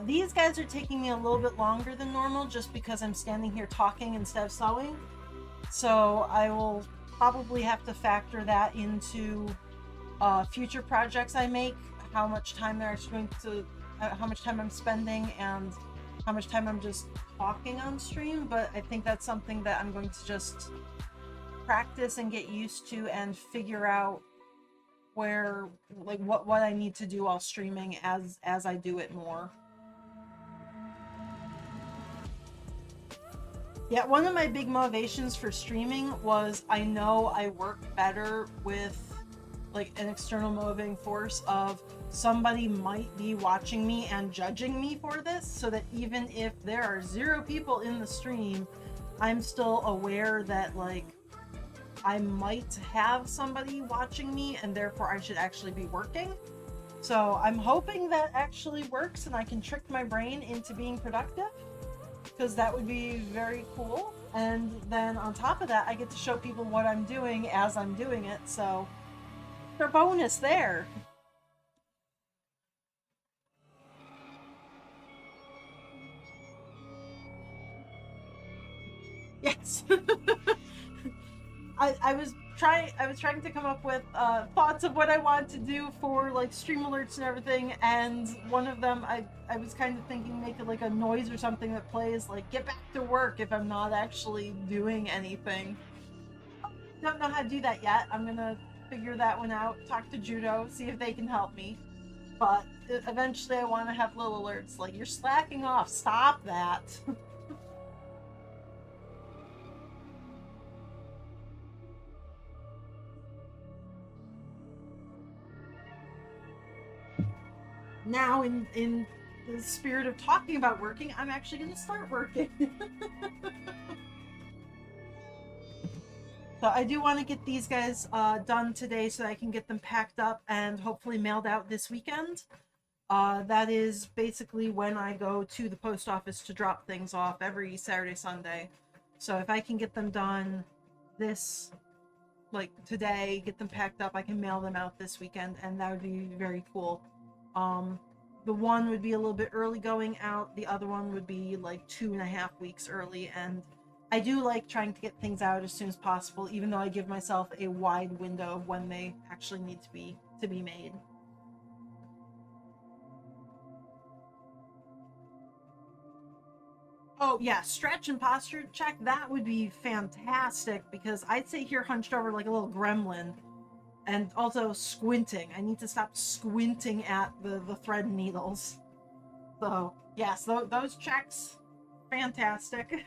S1: These guys are taking me a little bit longer than normal just because I'm standing here talking instead of sewing. So I will probably have to factor that into future projects I make, how much time they're actually going to, how much time I'm spending and how much time I'm just talking on stream. But I think that's something that I'm going to just practice and get used to and figure out where, like, what I need to do while streaming as I do it more. Yeah, one of my big motivations for streaming was I know I work better with like an external motivating force of somebody might be watching me and judging me for this, so that even if there are 0 people in the stream, I'm still aware that like I might have somebody watching me and therefore I should actually be working. So I'm hoping that actually works and I can trick my brain into being productive, because that would be very cool. And then on top of that, I get to show people what I'm doing as I'm doing it, so their bonus there. Yes. I was trying to come up with thoughts of what I want to do for like stream alerts and everything, and one of them I was kind of thinking make it like a noise or something that plays like get back to work if I'm not actually doing anything. Don't know how to do that yet. I'm gonna figure that one out, talk to Judo, see if they can help me. But eventually I want to have little alerts like you're slacking off, stop that. Now in the spirit of talking about working, I'm actually going to start working. So I do want to get these guys done today so I can get them packed up and hopefully mailed out this weekend. That is basically when I go to the post office to drop things off every Saturday, Sunday. So if I can get them done this, like today, get them packed up, I can mail them out this weekend, and that would be very cool. The one would be a little bit early going out, the other one would be like 2.5 weeks early, and I do like trying to get things out as soon as possible, even though I give myself a wide window of when they actually need to be made. Oh yeah, stretch and posture check, that would be fantastic, because I'd sit here hunched over like a little gremlin. And also squinting. I need to stop squinting at the thread needles. So yes, those checks, fantastic.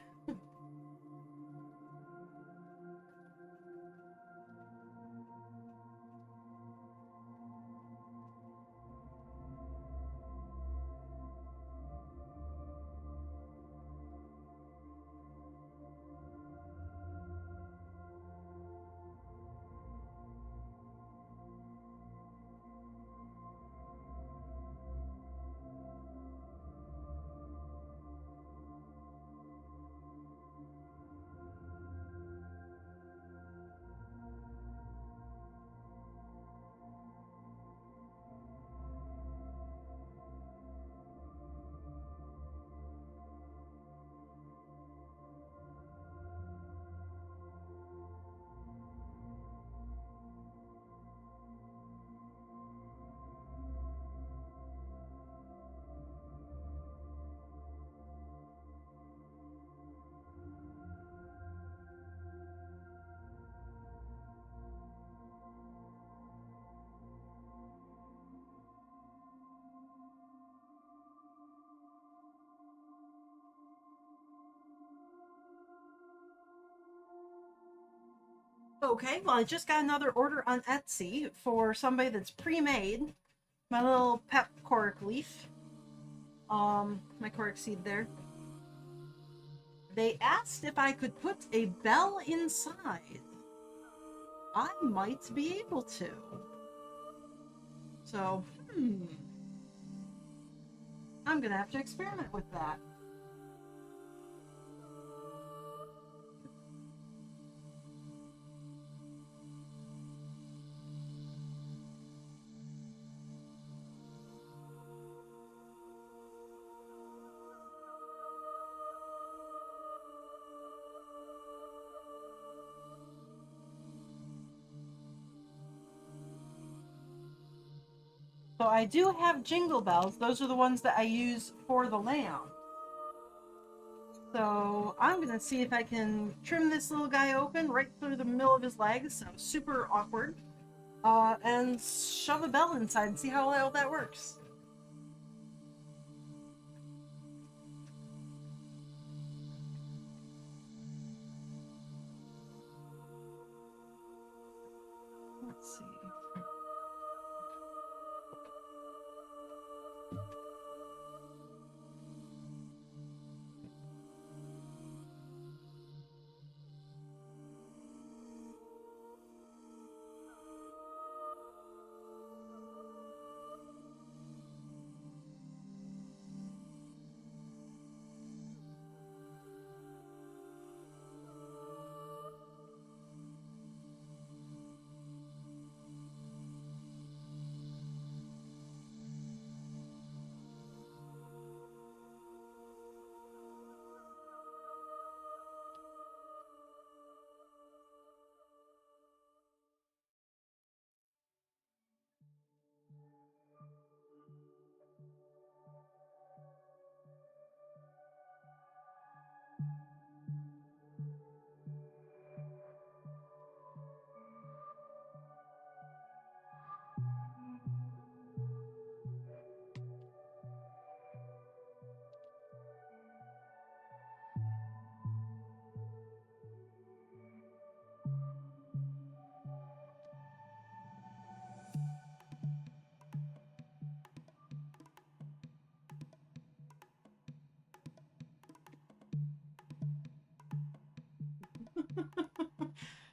S1: Okay, well, I just got another order on Etsy for somebody that's pre-made. My little pep cork leaf. My cork seed there. They asked if I could put a bell inside. I might be able to. So, I'm gonna have to experiment with that. So I do have jingle bells. Those are the ones that I use for the lamb. So I'm gonna see if I can trim this little guy open right through the middle of his legs, so super awkward, and shove a bell inside and see how well that works. Let's see.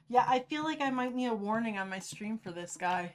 S1: Yeah, I feel like I might need a warning on my stream for this guy.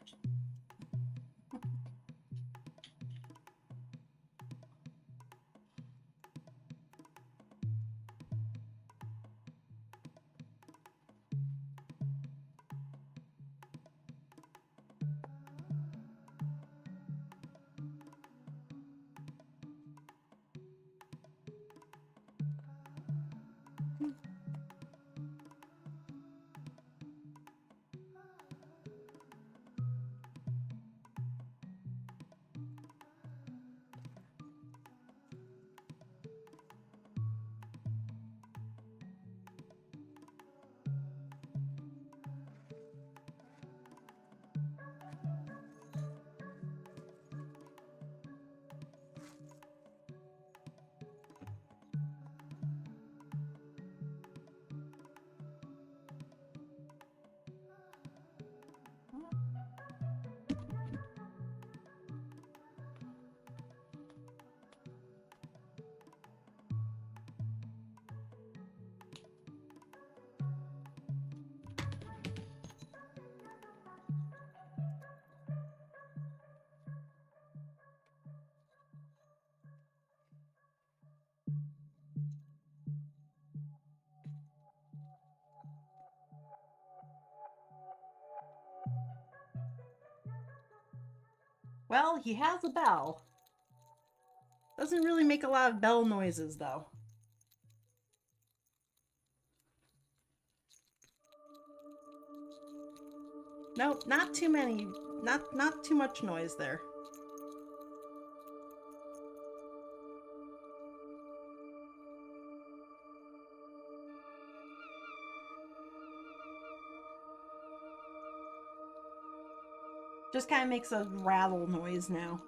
S1: Well, he has a bell. Doesn't really make a lot of bell noises, though. Nope, not too many. Not too much noise there. Just kind of makes a rattle noise now.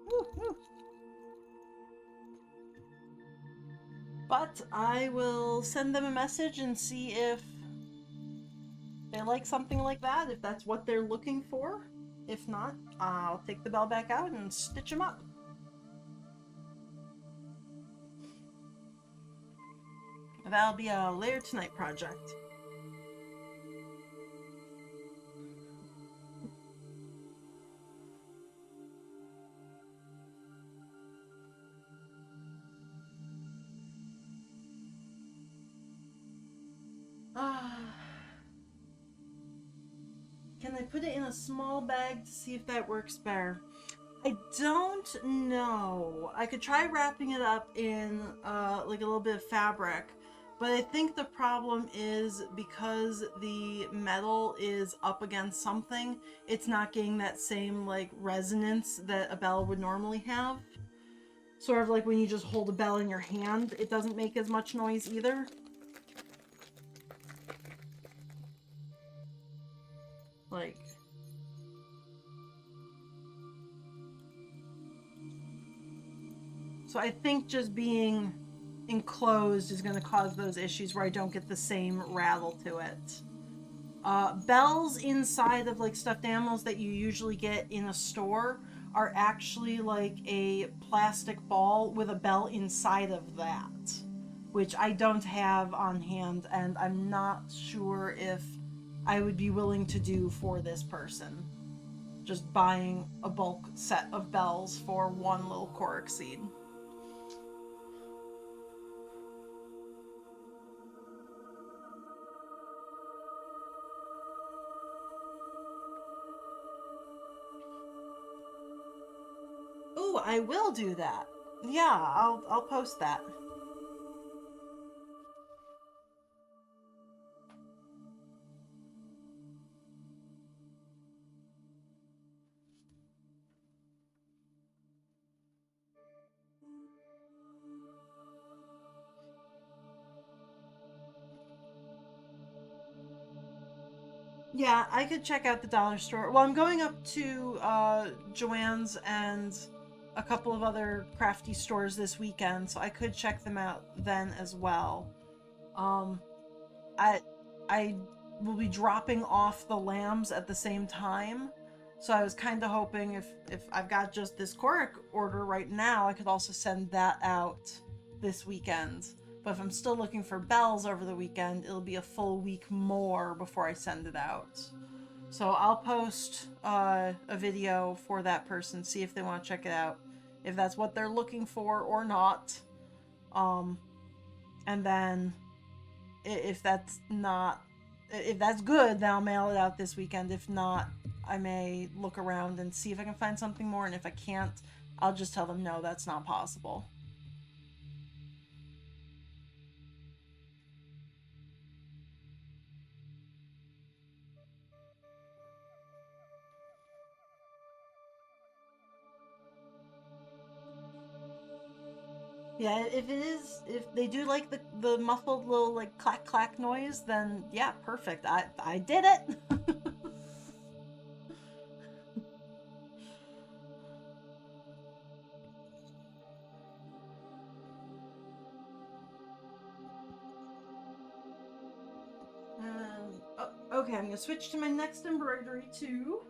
S1: Woo, woo. But I will send them a message and see if they like something like that, if that's what they're looking for. If not, I'll take the bell back out and stitch them up. That'll be a later tonight project. Can I put it in a small bag to see if that works better? I don't know. I could try wrapping it up in like a little bit of fabric, but I think the problem is because the metal is up against something, it's not getting that same like resonance that a bell would normally have. Sort of like when you just hold a bell in your hand, it doesn't make as much noise either. Like, so I think just being enclosed is going to cause those issues where I don't get the same rattle to it. Bells inside of like stuffed animals that you usually get in a store are actually like a plastic ball with a bell inside of that, which I don't have on hand, and I'm not sure if I would be willing to do for this person. Just buying a bulk set of bells for one little Korok seed. Ooh, I will do that. Yeah, I'll post that. Yeah, I could check out the dollar store. Well, I'm going up to Joann's and a couple of other crafty stores this weekend, so I could check them out then as well. Um, I I will be dropping off the lambs at the same time, so I was kind of hoping if I've got just this Korok order right now, I could also send that out this weekend. But if I'm still looking for bells over the weekend, it'll be a full week more before I send it out. So I'll post a video for that person, see if they want to check it out, if that's what they're looking for or not. And then if that's not, if that's good, then I'll mail it out this weekend. If not, I may look around and see if I can find something more. And if I can't, I'll just tell them no, that's not possible. Yeah, if it is, if they do like the muffled little like clack clack noise, then yeah, perfect. I did it. Oh, okay, I'm gonna switch to my next embroidery too.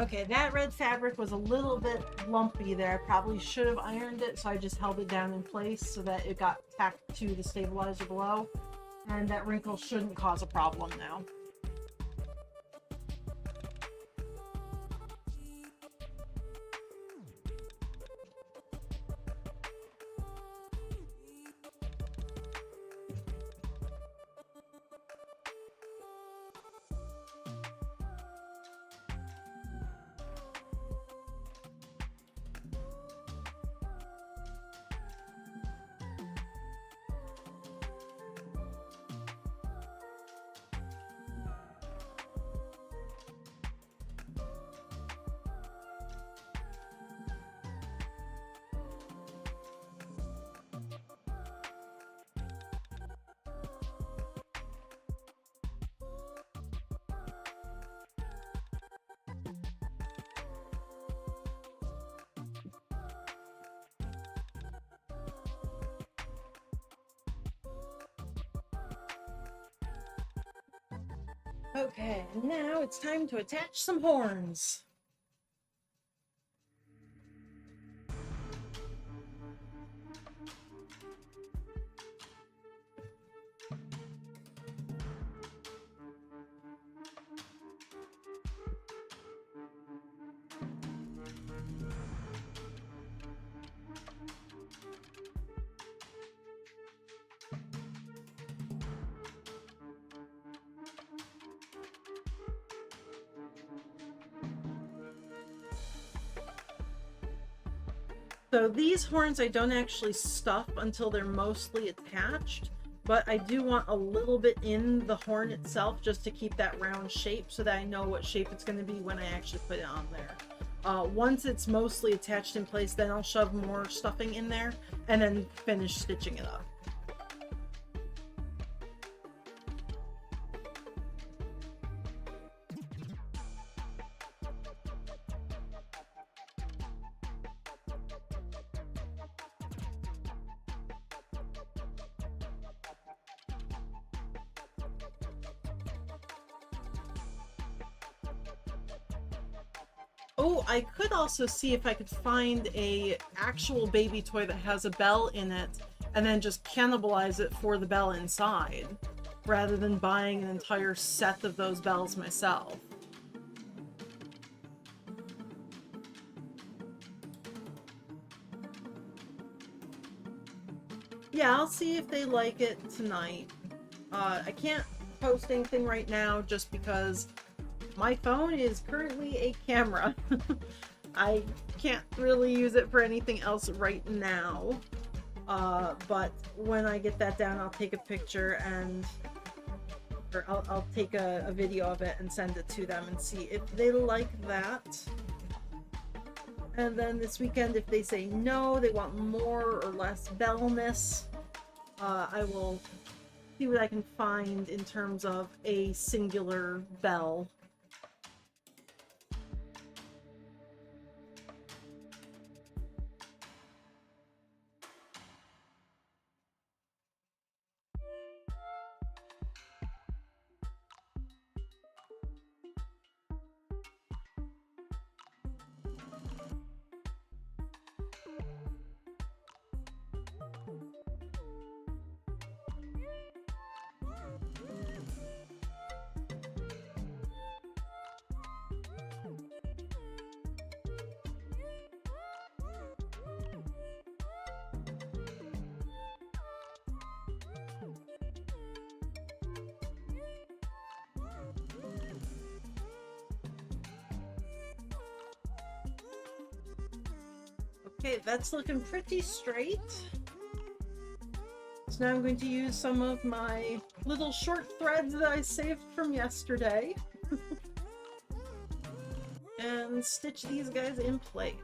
S1: Okay, that red fabric was a little bit lumpy there. I probably should have ironed it, so I just held it down in place so that it got tacked to the stabilizer below. And that wrinkle shouldn't cause a problem now. Okay, now it's time to attach some horns. So these horns I don't actually stuff until they're mostly attached, but I do want a little bit in the horn itself just to keep that round shape so that I know what shape it's going to be when I actually put it on there. Once it's mostly attached in place, then I'll shove more stuffing in there and then finish stitching it up. Oh, I could also see if I could find a actual baby toy that has a bell in it and then just cannibalize it for the bell inside, rather than buying an entire set of those bells myself. Yeah, I'll see if they like it tonight. I can't post anything right now just because my phone is currently a camera. I can't really use it for anything else right now. But when I get that down, I'll take a picture and I'll take a video of it and send it to them and see if they like that. And then this weekend, if they say no, they want more or less bellness, I will see what I can find in terms of a singular bell. Okay, that's looking pretty straight. So now I'm going to use some of my little short threads that I saved from yesterday and stitch these guys in place.